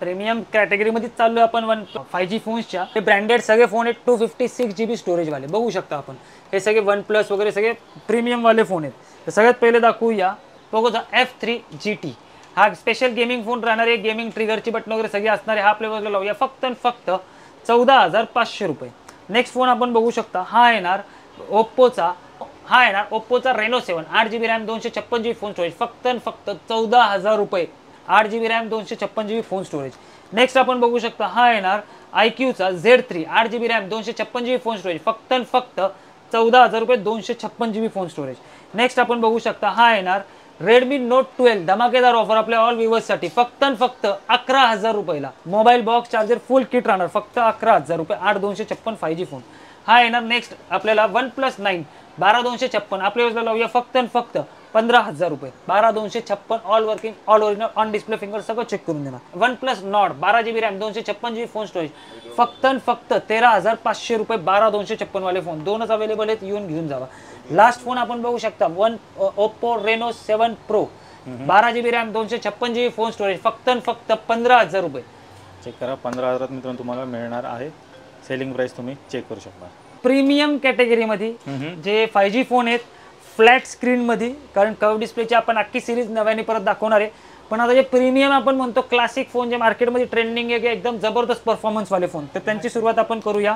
प्रीमियम कॅटेगरीमध्ये चाललोय आपण 5G फोन्सच्या. हे ब्रँडेड सगळे फोन आहेत 256GB स्टोरेज वाले. बघू शकता आपण हे सगळे OnePlus वगैरे सगळे प्रीमियम वाले फोन आहेत. तर सगळ्यात पहिले दाखवूया पोकोचा F3 GT. हा स्पेशल गेमिंग फोन राहणार आहे. गेमिंग ट्रिगरची बटन वगैरे सगळे असणार आहे. हा आपल्या वगैरे लावूया फक्त आणि फक्त 14,500 रुपये. नेक्स्ट फोन आपण बघू शकता हा येणार ओप्पोचा Reno 7 8GB RAM, 256GB phone storage फक्त आणि फक्त 14,000 रुपये. 8GB RAM, 256GB phone storage. Next आपण बघू शकता हा येणार iQचा Z3 8GB RAM, 256GB phone storage फक्त आणि फक्त 14,000 रुपये, 256GB फोन स्टोरेज. नेक्स्ट आपण बघू शकता हा येणार Redmi Note 12 धमाकेदार ऑफर आपल्या ऑल व्ह्यूअर्ससाठी फक्त आणि फक्त 11,000 रुपयाला. मोबाईल बॉक्स चार्जर फुल किट राहणार फक्त 11,000 रुपये. 8/256 5G फोन हा येणार. नेक्स्ट आपल्याला OnePlus 9 12/256 आपल्या वेळेला लावूया फक्त आणि फक्त 15,000 रुपये. 12/256 all working, all original, on display finger सगळं चेक करून देणार. OnePlus Nord 12GB RAM, 256GB phone storage फक्त आणि फक्त 13,500 रुपये. 12/256 वाले फोन दोनच अवेलेबल आहेत, येऊन घेऊन जावा. लास्ट फोन आपण बघू शकता Oppo Reno 7 Pro 12GB RAM, 256GB phone storage फक्त आणि फक्त 15,000 रुपये. चेक करा 15,000 मित्रांनो तुम्हाला मिळणार आहे. सेलिंग प्राइस तुम्ही चेक करू शकता. प्रीमियम कॅटेगरीमध्ये जे 5G फोन आहेत फ्लॅट स्क्रीनमध्ये, कारण कर्व डिस्प्लेची आपण अख्खी सिरीज नव्याने परत दाखवणार आहे. पण आता जे प्रीमियम आपण म्हणतो क्लासिक फोन जे मार्केटमध्ये ट्रेंडिंग आहे एकदम जबरदस्त परफॉर्मन्सवाले फोन, तर त्यांची सुरुवात आपण करूया.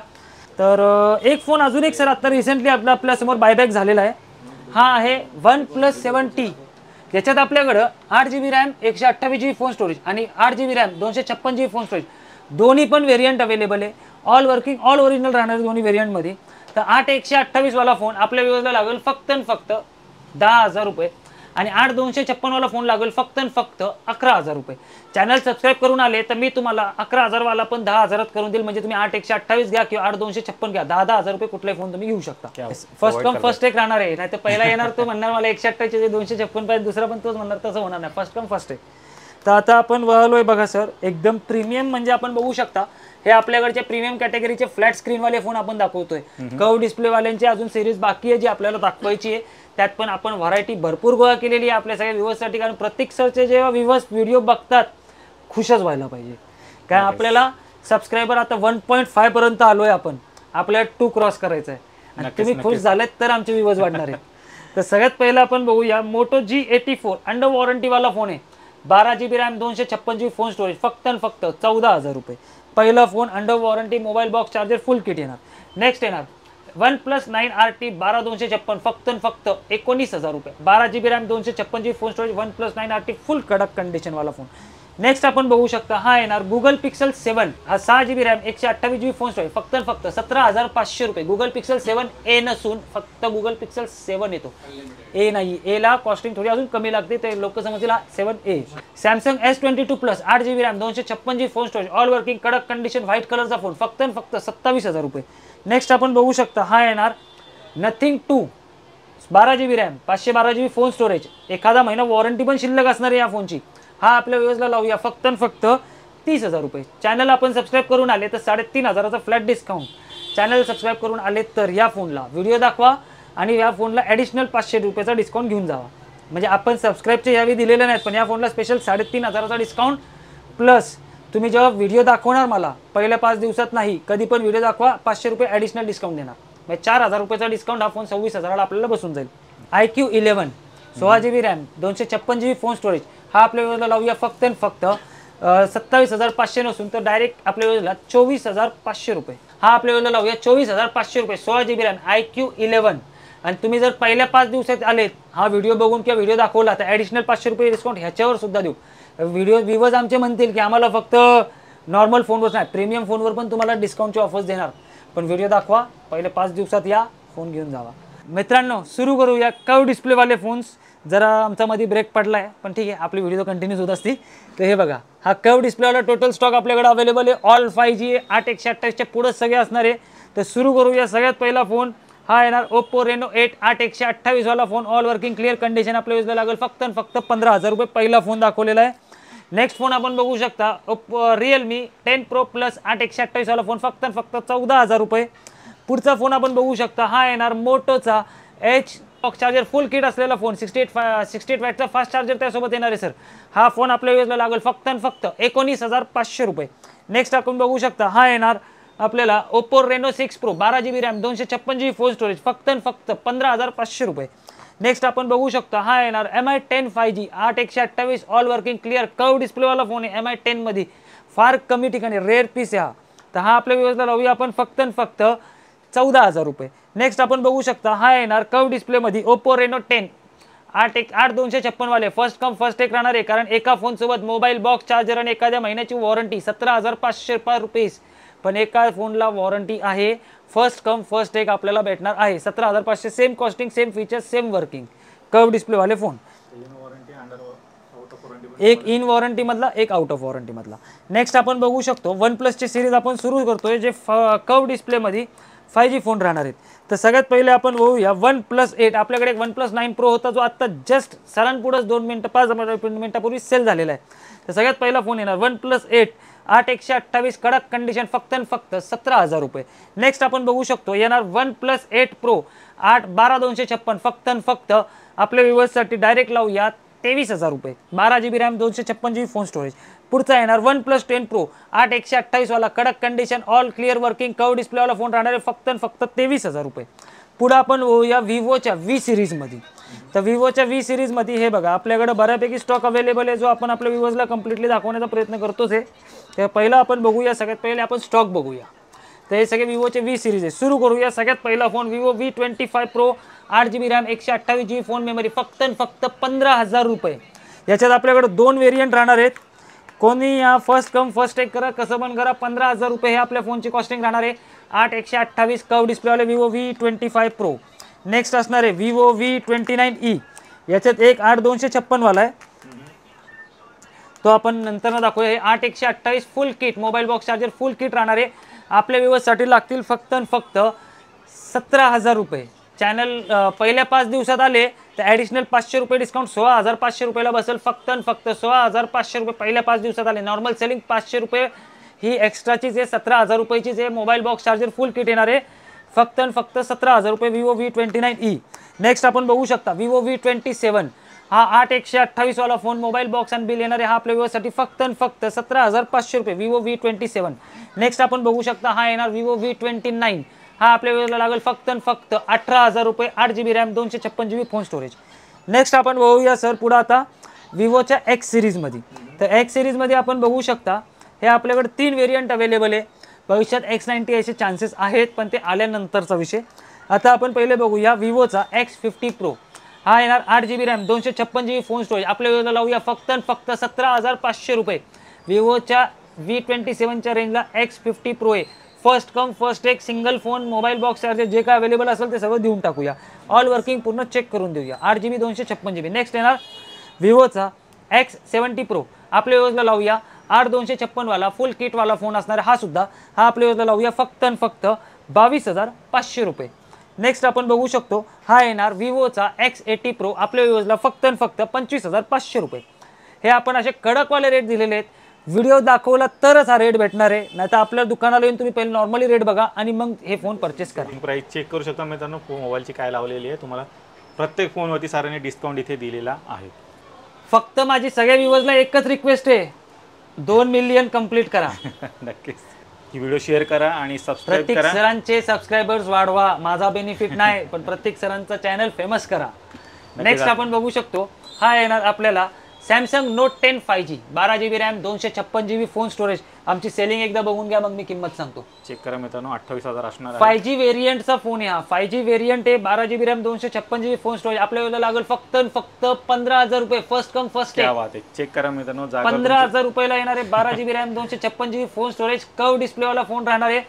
तर एक फोन अजून एक सर आता रिसेंटली आपल्यासमोर बायबॅक झालेला आहे. हा आहे OnePlus 7T. याच्यात आपल्याकडं 8GB RAM 128GB phone storage आणि 8GB RAM 256GB phone storage दोन्ही पण व्हेरियंट अवेलेबल आहे. ऑल वर्किंग ऑल ओरिजिनल राहणार दोन्ही व्हेरियंटमध्ये. तर 8/128 वाला फोन आपल्या व्यवस्था लागेल फक्त 10,000 रुपये आणि 8/256 वाला फोन लागेल फक्त 11,000 रुपये. चॅनल सबस्क्राईब करून आले तर मी तुम्हाला 11,000 वाला पण 10,000 करून देईल. म्हणजे तुम्ही 8/128 घ्या किंवा 8/256 घ्या, 10,000 रुपये कुठलाही फोन तुम्ही घेऊ शकता. फर्स्ट कम फर्स्ट टेक राहणार आहे. नाही तर पहिला येणार तो म्हणणार मला 128 256 पाहिजे, दुसरा पण तोच म्हणणार, तसं होणार नाही. First come first take. तर आता आपण वळलोय बघा सर एकदम प्रीमियम. म्हणजे आपण बघू शकता हे आपल्याकडचे प्रीमियम कॅटेगरीचे फ्लॅट स्क्रीनवाले फोन आपण दाखवतोय. कर्व डिस्प्लेवाल्यांची अजून सिरीज बाकी आहे जी आपल्याला दाखवायची आहे. त्यात पण आपण व्हरायटी भरपूर गोळा केलेली आहे आपल्या सगळ्या व्ह्यूअर्ससाठी. कारण प्रत्येक सरचे जेव्हा व्ह्यूअर्स व्हिडिओ बघतात खुशच व्हायला पाहिजे. काय आपल्याला सबस्क्रायबर आता 1.5 पर्यंत आलोय आपण. आपल्याला 2 क्रॉस करायचं आहे आणि तुम्ही खुश झालेत तर आमचे व्ह्यूअर्स वाढणार आहेत. तर सगळ्यात पहिलं आपण बघूया मोटो G84 अंडर वॉरंटीवाला फोन आहे. 12GB RAM 256GB phone storage फक्त 14,000 रुपये. पहिला phone under warranty, mobile box charger फुल किट येणार. नेक्स्ट येणार OnePlus 9RT 12/256 फक्त 19,000 रुपये. 12GB RAM 256GB phone storage OnePlus 9RT फुल कडक कंडिशनवाला फोन. नेक्स्ट आपण बघू शकता हा येणार Google Pixel 7. हा 6GB RAM 128GB phone storage फक्त 17,500 रुपये. Google Pixel 7A नसून फक्त Google Pixel 7 येतो, ए नाही. ए ला कॉस्टिंग थोडी अजून कमी लागते, ते लोक समजतील 7A. Samsung S22 Plus 8GB RAM 256GB phone storage all working कडक कंडिशन व्हाईट कलरचा फोन फक्त 27,000 रुपये. नेक्स्ट आपण बघू शकता हा येणार Nothing 2 12GB RAM 512GB phone storage. एखादा महिना वॉरंटी पण शिल्लक असणार आहे या फोनची. हा आपल्या व्यवस्थेला लावूया फक्त 30,000 रुपये. चॅनल आपण सबस्क्राईब करून आले तर 3,500चा फ्लॅट डिस्काउंट. चॅनल सबस्क्राईब करून आले तर या फोनला व्हिडिओ दाखवा आणि या फोनला ॲडिशनल 500 रुपयाचा डिस्काउंट घेऊन जावा. म्हणजे आपण सबस्क्राईबचे यावेळी दिलेले नाहीत, पण या फोनला स्पेशल 3,500चा डिस्काउंट प्लस तुम्ही जेव्हा व्हिडिओ दाखवणार मला पहिल्या 5 दिवसात नाही, कधी पण व्हिडिओ दाखवा 500 रुपये ॲडिशनल डिस्काउंट देणार. म्हणजे 4,000 रुपयेचा डिस्काउंट. हा फोन 26,000ला आपल्याला बसून जाईल. iQOO 11 16GB RAM 256GB phone storage. हा आपल्या व्यवस्थेला लावूया फक्त 27,500 नसून तर डायरेक्ट आपल्या व्यवस्थेला 24,500 रुपये. हा आपल्या व्यवस्थेला लावूया 24,500 रुपये. 16GB RAM iQOO 11. आणि तुम्ही जर पहिल्या 5 दिवसात आलेत हा व्हिडिओ बघून किंवा व्हिडिओ दाखवला तर ॲडिशनल 500 रुपये डिस्काउंट ह्याच्यावर सुद्धा देऊ. व्हिडिओ व्ह्यूअर्स आमचे म्हणतील की आम्हाला फक्त नॉर्मल फोनवर नाही प्रीमियम फोनवर पण तुम्हाला डिस्काउंटची ऑफर्स देणार, पण व्हिडिओ दाखवा पहिले 5 दिवसात या फोन घेऊन जावा. मित्रांनो सुरू करूया कर्व डिस्प्लेवाले फोन्स. जरा आमचा मध्ये ब्रेक पडला आहे पण ठीक आहे, आपली व्हिडिओ कंटिन्यूज होत असती. तर हे बघा हा कर्व डिस्प्लेवाला टोटल स्टॉक आपल्याकडे अवेलेबल आहे. ऑल 5G 8/128च्या पुढे सगळे असणार आहे. तर सुरू करूया. सगळ्यात पहिला फोन हा येणार Oppo Reno 8 8/128 वाला phone. All working clear condition आपल्या युजला लागेल फक्त 15,000 रुपये. पहिला फोन दाखवलेला आहे. नेक्स्ट फोन आपण बघू शकता Realme 10 Pro Plus 8/128 वाला फोन फक्त 14,000 रुपये. पुढचा फोन आपण बघू शकता हा येणार मोटोचा H चार्जर फुल किट असलेला फोन. 68 वॅटचा फास्ट चार्जर त्यासोबत येणार आहे सर. हा फोन आपल्या युजला लागेल फक्त 19,500 रुपये. नेक्स्ट आपण बघू शकता हा येणार आपल्याला Oppo Reno 6 Pro 12GB RAM 256GB phone storage फक्त 15,500 रुपये. नेक्स्ट आपण बघू शकता हा येणार MI 10 5G 8/128 all working clear curve डिस्प्लेवाला फोन आहे. MI 10 मध्ये फार कमी ठिकाणी रेअर पीस आहे हा. तर हा आपल्या व्यवस्था लावूया आपण फक्त 14,000 रुपये. नेक्स्ट आपण बघू शकता हा येणार कर्व डिस्प्लेमध्ये Oppo Reno 10 8/256 वाले फर्स्ट कम फर्स्ट टेक राहणार आहे. कारण एका फोनसोबत मोबाईल बॉक्स चार्जर आणि एखाद्या महिन्याची वॉरंटी 17,500 रुपये. पण एका फोनला वॉरंटी आहे. फर्स्ट कम फर्स्ट टेक आपल्याला भेटणार आहे 17,500. Same costing same features same working curve डिस्प्लेवाले फोन. एक इन वॉरंटी मधला एक आउट ऑफ वॉरंटी मधला. नेक्स्ट आपण बघू शकतो OnePlusची सिरीज आपण सुरू करतोय जे कर्व डिस्प्लेमध्ये 5G फोन राहणार आहेत. तर सगळ्यात पहिले आपण बघूया OnePlus 8. आपल्याकडे एक OnePlus 9 Pro होता जो आता जस्ट सरांपुढेच 2 मिनिटं 5 मिनिटापूर्वी सेल झालेला आहे. तर सगळ्यात पहिला फोन येणार OnePlus 8 8/128 कडक कंडिशन फक्त 17,000 रुपये. नेक्स्ट आपण बघू शकतो येणार OnePlus 8 Pro 8/12/256 फक्त आपल्या व्ह्यूअर्ससाठी डायरेक्ट लावूया 23,000 रुपये. 12GB RAM 256GB phone storage. पुढचा येणार OnePlus 10 Pro 8/128 वाला कडक condition all clear working curve डिस्प्लेवाला फोन राहणार आहे फक्त 23,000 रुपये. पुढे आपण या विवोच्या V सिरीजमध्ये तर विवोच्या व्ही सिरीजमध्ये हे बघा आपल्याकडे बऱ्यापैकी स्टॉक अवेलेबल आहे, जो आपण आपल्या व्ह्यूअर्सला कम्प्लिटली दाखवण्याचा प्रयत्न करतोच आहे. तर पहिलं आपण बघूया, सगळ्यात पहिले आपण स्टॉक बघूया. तर हे सगळे विवोचे व्ही सिरीज आहे. सुरू करूया. सगळ्यात पहिला phone Vivo V25 Pro 8GB RAM 128GB phone memory, फक्त 15,000 रुपये. याच्यात आपल्याकडे 2 व्हेरियंट राहणार आहेत. कोणी या फर्स्ट कम फर्स्ट टेक करा, कसं पण करा. 15,000 रुपये हे आपल्या फोनची कॉस्टिंग राहणार आहे. 8/128 कर्व डिस्प्लेवाले विवो V25 Pro. नेक्स्ट असणार आहे विवो V29e. याच्यात एक 8/256 वाला आहे, तो आपण नंतर दाखवूया. हे 8/128 फुल किट मोबाईल बॉक्स चार्जर फुल किट राहणार आहे. आपल्या व्ह्यूअर्ससाठी लागतील फक्त 17,000 रुपये. चॅनल पहिल्या 5 दिवसात आले तर ॲडिशनल 500 रुपये डिस्काउंट 16,500 रुपयाला बसेल. फक्त 16,500 रुपये पहिल्या 5 दिवसात आले. नॉर्मल सेलिंग 500 रुपये ही एक्स्ट्राची जे 17,000 रुपयेची जे मोबाईल बॉक्स चार्जर फुल किट येणार आहे. फक्त 17,000 रुपये विवो V29e. नेक्स्ट आपण बघू शकता विवो V27. हा 8/128 वाला फोन मोबाईल बॉक्स आणि बिल येणार आहे. हा आपल्या व्ह्यूअर्ससाठी फक्त 17,500 रुपये विवो V27. नेक्स्ट आपण बघू शकता हा येणार विवो V29. हा आपल्या व्ह्यूअर्सला लागेल फक्त 18,000 रुपये. 8GB RAM 256GB phone storage. Next आपण बघूया सर पुढे आता विवोच्या X सिरीजमध्ये. तर X सिरीजमध्ये आपण बघू शकता हे आपल्याकडे 3 व्हेरियंट अवेलेबल आहे. भविष्यात X90 याचे चान्सेस आहेत, पण ते आल्यानंतरचा विषय. आता आपण पहिले बघूया विवोचा X50 Pro. हा येणार 8GB RAM 256GB phone storage. आपल्या व्ह्यूअर्सला लावूया फक्त 17,500 रुपये. विवोच्या V27च्या रेंजला X50 Pro आहे. First come first take single phone mobile box charger जे काय अवेलेबल असेल ते सगळं देऊन टाकूया. ऑल वर्किंग पूर्ण चेक करून देऊया. 8GB 256GB. नेक्स्ट येणार विवोचा X70 Pro. आपल्या व्ह्यूअर्सला लावूया 8/256 वाला फुल किट वाला फोन असणार हा सुद्धा. हा आपल्या व्ह्यूअर्सला लावूया फक्त 22,500 रुपये. नेक्स्ट आपण बघू शकतो हा येणार विवोचा X80 Pro. आपल्या व्ह्यूअर्सला फक्त 25,500 रुपये. हे आपण असे कडकवाले रेट दिलेले आहेत. व्हिडिओ दाखवला तरच हा रेट भेटणार आहे, नाही तर आपल्या दुकानाला येऊन तुम्ही पहिले नॉर्मली रेट बघा आणि मग हे फोन परचेस करा. प्राइस चेक करू शकता मित्रांनो मोबाईलची काय लावलेली आहे. तुम्हाला प्रत्येक फोनवरती सरांनी डिस्काउंट इथे दिलेला आहे. फक्त माझी सगळ्या व्ह्यूअर्सला एकच रिक्वेस्ट आहे, 2 मिलियन कंप्लीट करा. नक्कीच ही व्हिडिओ शेअर करा आणि सबस्क्राइब करा. प्रत्येक सरांचे सबस्क्रायबर्स वाढवा. माझा बेनिफिट नाही, पण प्रत्येक सरांचा चॅनल फेमस करा. नेक्स्ट आपण बघू शकतो हा येणार आपल्याला Samsung note 10 5G 12GB RAM 256GB phone storage. आमची सेलिंग एकदा बघून घ्या, मग मी किंमत सांगतो. चेक करा मित्रांनो 28,000 असणार आहे. 5G व्हेरियंटचा फोन आहे हा. 5G व्हेरियंट आहे. 12GB RAM 256GB phone storage. आपल्याला लागेल फक्त 15,000 रुपये. फर्स्ट कम फर्स्ट क्या बात आहे. चेक करा मित्रांनो 15,000 रुपयाला येणार आहे. 12GB RAM 256GB phone storage curve डिस्प्लेवाला फोन राहणार आहे.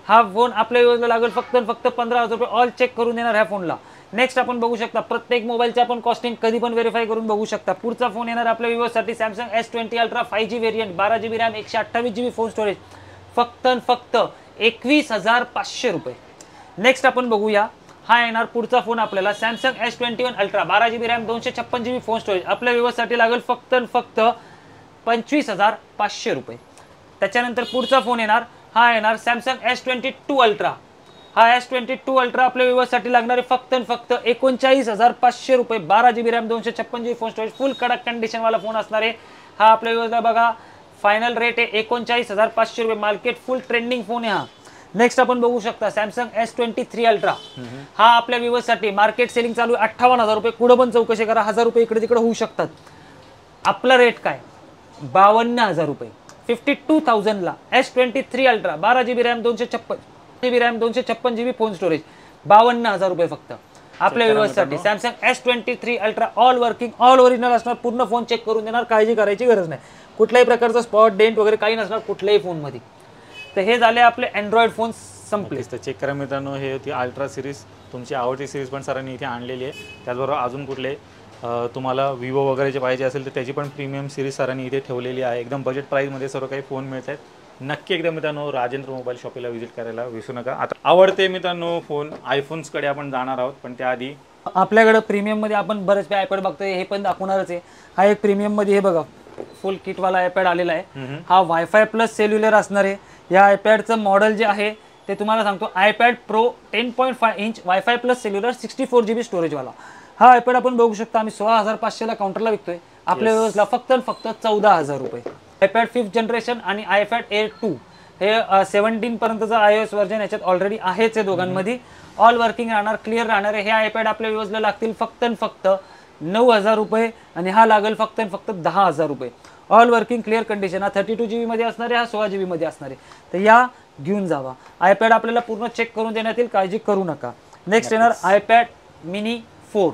हा फोन आपल्याला लागेल फक्त 15,000 रुपये. ऑल चेक करून देणार ह्या फोनला. नेक्स्ट आपण बघू शकता प्रत्येक मोबाईलचे आपण कॉस्टिंग कधी पण व्हेरीफाय करून बघू शकता. पुढचा फोन येणार आपल्या विवोसाठी Samsung S20 ultra 5G variant 12GB RAM 128GB phone storage. फक्त 21,500 रुपये. नेक्स्ट आपण बघूया हा येणार पुढचा फोन आपल्याला Samsung S21 ultra 12GB RAM 256GB phone storage. आपल्या विवोसाठी लागेल फक्त 25,500 रुपये. त्याच्यानंतर पुढचा फोन येणार हा येणार सॅमसंग S22 अल्ट्रा. हा S22 अल्ट्रा आपल्या विवोसाठी लागणारे फक्त 39,500 रुपये. 12GB RAM 256GB phone storage. फुल कडक कंडिशन वाला फोन असणार आहे हा. आपल्या विवोला बघा फायनल रेट आहे 39,500 रुपये. मार्केट फुल ट्रेंडिंग फोन आहे हा. नेक्स्ट आपण बघू शकता सॅमसंग S23 अल्ट्रा. हा आपल्या विवोसाठी मार्केट सेलिंग चालू 58,000 रुपये. कुठं पण चौकशी करा 1,000 रुपये इकडे तिकडे होऊ शकतात. आपला रेट काय 52,000 रुपये. 52,000 ला S23 ultra 12GB RAM 256GB RAM 256GB phone storage. 52,000 रुपये फक्त आपल्या विवोसाठी Samsung S23 ultra. All working all original असणार. पूर्ण फोन चेक करून देणार. काळजी करायची गरज नाही. कुठल्याही प्रकारचा स्पॉट डेंट वगैरे काही नसणार कुठल्याही फोनमध्ये. तर हे झाले आपले अँड्रॉइड फोन संपले. तर चेक करा मित्रांनो हे होती अल्ट्रा सिरीज. तुमची आवडती सिरीज पण सरांनी इथे आणलेली आहे. त्याचबरोबर अजून कुठले तुम्हाला विवो वगैरेचे पाहिजे असेल तर त्याची पण प्रीमियम सिरीज सरांनी इथे ठेवलेली आहे. एकदम बजेट प्राईसमध्ये सर्व काही फोन मिळत आहेत. नक्की एकदा मित्रांनो राजेंद्र मोबाईल शॉपीला व्हिजिट करायला विसरू नका. आता आवडते मित्रांनो फोन आयफोन्सकडे आपण जाणार आहोत, पण त्याआधी आपल्याकडे प्रीमियममध्ये आपण बरेच आयपॅड बघतोय. हे पण दाखवणारच आहे. हा एक प्रीमियममध्ये हे बघा फुल किटवाला आयपॅड आलेला आहे. हा वायफाय प्लस सेल्युलर असणार आहे. या आयपॅडचं मॉडेल जे आहे ते तुम्हाला सांगतो iPad pro 10.5 inch wifi plus cellular 64GB स्टोरेजवाला. हा आयपॅड आपण बघू शकता आम्ही 16,500 ला काउंटरला विकतोय. आपल्या व्यवस्थेला फक्त 14,000 रुपये. आयपॅड 5th जनरेशन आणि आयपॅड एअर 2 हे 17 पर्यंतचं iOS व्हर्जन याच्यात ऑलरेडी आहेच आहे दोघांमध्ये. ऑल वर्किंग राहणार, क्लिअर राहणार आहे. हे आयपॅड आपल्या व्ह्यूअर्सला लागतील फक्त आणि फक्त 9,000 रुपये आणि हा लागेल फक्त आणि फक्त 10,000 रुपये. All working clear condition. हा 32 GB मध्ये असणार आहे, हा 16 GB मध्ये असणार आहे. तर या घेऊन जावा. आयपॅड आपल्याला पूर्ण चेक करून देण्यात येईल, काळजी करू नका. नेक्स्ट येणार आयपॅड मिनी 4.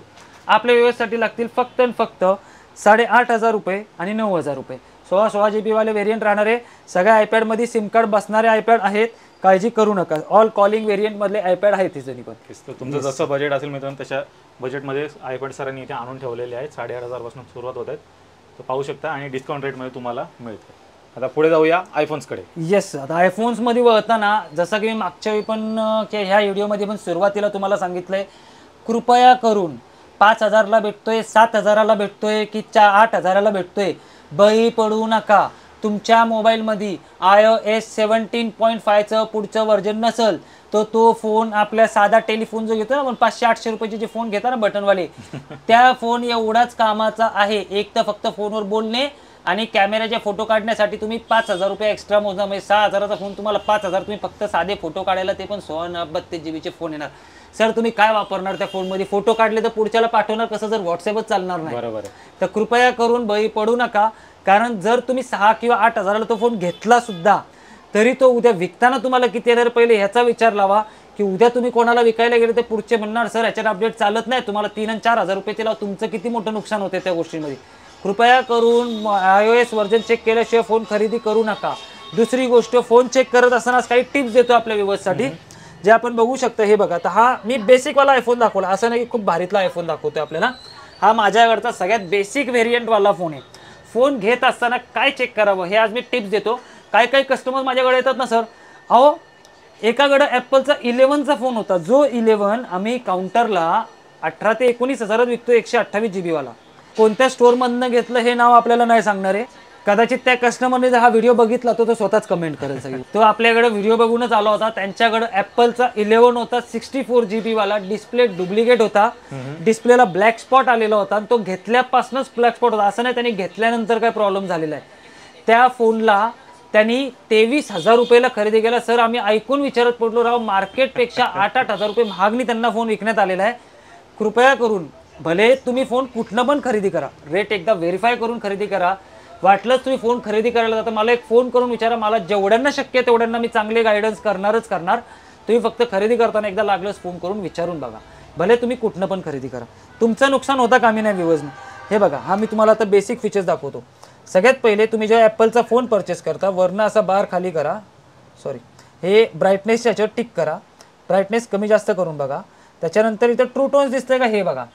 आपल्या व्ह्यूअर्ससाठी लागतील फक्त आणि फक्त 8,500 रुपये आणि 9,000 रुपये. 16 GB वाले व्हेरियंट राहणार आहे. सगळ्या आयपॅडमध्ये सिम कार्ड बसणारे आयपॅड आहेत, काळजी करू नका. ऑल कॉलिंग व्हेरियंट मधले आयपॅड आहेत तिथे पण. तुमचं जसं बजेट असेल मित्रांनो तशा बजेटमध्ये आयपॅड सरांनी इथे आणून ठेवलेले आहेत. 8,500 पासून सुरुवात होत आहेत, तर पाहू शकता आणि डिस्काउंट रेटमध्ये तुम्हाला मिळते. आता पुढे जाऊया आयफोन्सकडे. येस, आता आयफोन्समध्ये वळताना जसं की मी मागच्या वेळी पण ह्या व्हिडिओमध्ये पण सुरुवातीला तुम्हाला सांगितलंय, कृपया करून 5,000ला भेटतोय, 7,000ला भेटतोय की 8,000ला भेटतोय, बळी पडू नका. तुमच्या मोबाईलमध्ये iOS 17.5चं पुढचं व्हर्जन नसेल तर तो फोन आपल्या साधा टेलिफोन जो घेतो ना आपण 500-800 रुपयाचे जे फोन घेता ना बटनवाले, त्या फोन एवढाच कामाचा आहे. एक तर फक्त फोनवर बोलणे आणि कॅमेऱ्याचे फोटो काढण्यासाठी तुम्ही 5,000 रुपये एक्स्ट्रा मोजा. म्हणजे 6,000चा फोन तुम्हाला 5,000 तुम्ही फक्त साधे फोटो काढायला, ते पण 32 GB चे फोन येणार. सर तुम्ही काय वापरणार त्या फोनमध्ये? फोटो काढले तर पुढच्याला पाठवणार कसं जर व्हॉट्सअपच चालणार नाही? बरोबर आहे. तर कृपया करून बळी पडू नका. कारण जर तुम्ही 6 किंवा 8,000ला तो फोन घेतला सुद्धा तरी तो उद्या विकताना तुम्हाला किती येणार पहिले ह्याचा विचार लावा. की उद्या तुम्ही कोणाला विकायला गेले तर पुढचे म्हणणार सर याच्यात अपडेट चालत नाही, तुम्हाला 3 आणि 4,000 रुपये तिला, तुमचं किती मोठं नुकसान होते त्या गोष्टींमध्ये. कृपया करून iOS व्हर्जन चेक केल्याशिवाय फोन खरेदी करू नका. दुसरी गोष्ट, फोन चेक करत असताना काही टिप्स देतो आपल्या व्ह्यूअर्ससाठी जे आपण बघू शकतो. हे बघा, तर हा मी बेसिकवाला आयफोन दाखवला, असं नाही की खूप भारीतला आयफोन दाखवतोय आपल्याला. हा माझ्याकडचा सगळ्यात बेसिक व्हेरियंटवाला फोन आहे. फोन घेत असताना काय चेक करावं हे आज मी टिप्स देतो. काही कस्टमर माझ्याकडे येतात ना सर, अहो एकाकडं ॲपलचा 11चा फोन होता, जो 11 आम्ही काउंटरला 18 ते 19,000 विकतो, 128 GB वाला. कोणत्या स्टोअरमधनं घेतलं हे नाव आपल्याला नाही सांगणार आहे. कदाचित त्या कस्टमरने जर हा व्हिडिओ बघितला तो स्वतःच कमेंट करेल सगळी. तो आपल्याकडे व्हिडिओ बघूनच आला होता. त्यांच्याकडे ॲपलचा 11 होता, 64 GB वाला. डिस्प्ले डुप्लिकेट होता, डिस्प्लेला ब्लॅक स्पॉट आलेला होता आणि तो घेतल्यापासूनच ब्लॅक स्पॉट होता, असं नाही त्यांनी घेतल्यानंतर काय प्रॉब्लेम झालेला आहे. त्या फोनला त्यांनी 23,000 रुपयाला खरेदी केला. सर आम्ही ऐकून विचारत पडलो राव, मार्केटपेक्षा 8,000 रुपये महागनी त्यांना फोन विकण्यात आलेला आहे. कृपया करून भले तुम्ही फोन कुठनं पण खरेदी करा, रेट एकदा व्हेरीफाय करून खरेदी करा. वाटलंच तुम्ही फोन खरेदी करायला जाता मला एक फोन करून विचारा. मला जेवढ्यांना शक्य आहे तेवढ्यांना मी चांगले गायडन्स करणार. तुम्ही फक्त खरेदी करताना एकदा लागलंच फोन करून विचारून बघा, भले तुम्ही कुठनं पण खरेदी करा. तुमचं नुकसान होता कामी नाही व्ह्यूअर्सने. हे बघा, हा मी तुम्हाला आता बेसिक फीचर्स दाखवतो. सगळ्यात पहिले तुम्ही जेव्हा ॲपलचा फोन परचेस करता, वरनं असा बार खाली करा, हे ब्राईटनेस याच्यावर टिक करा, ब्राईटनेस कमी जास्त करून बघा. त्याच्यानंतर इथं ट्रू टोन्स दिसतंय का, हे बघा.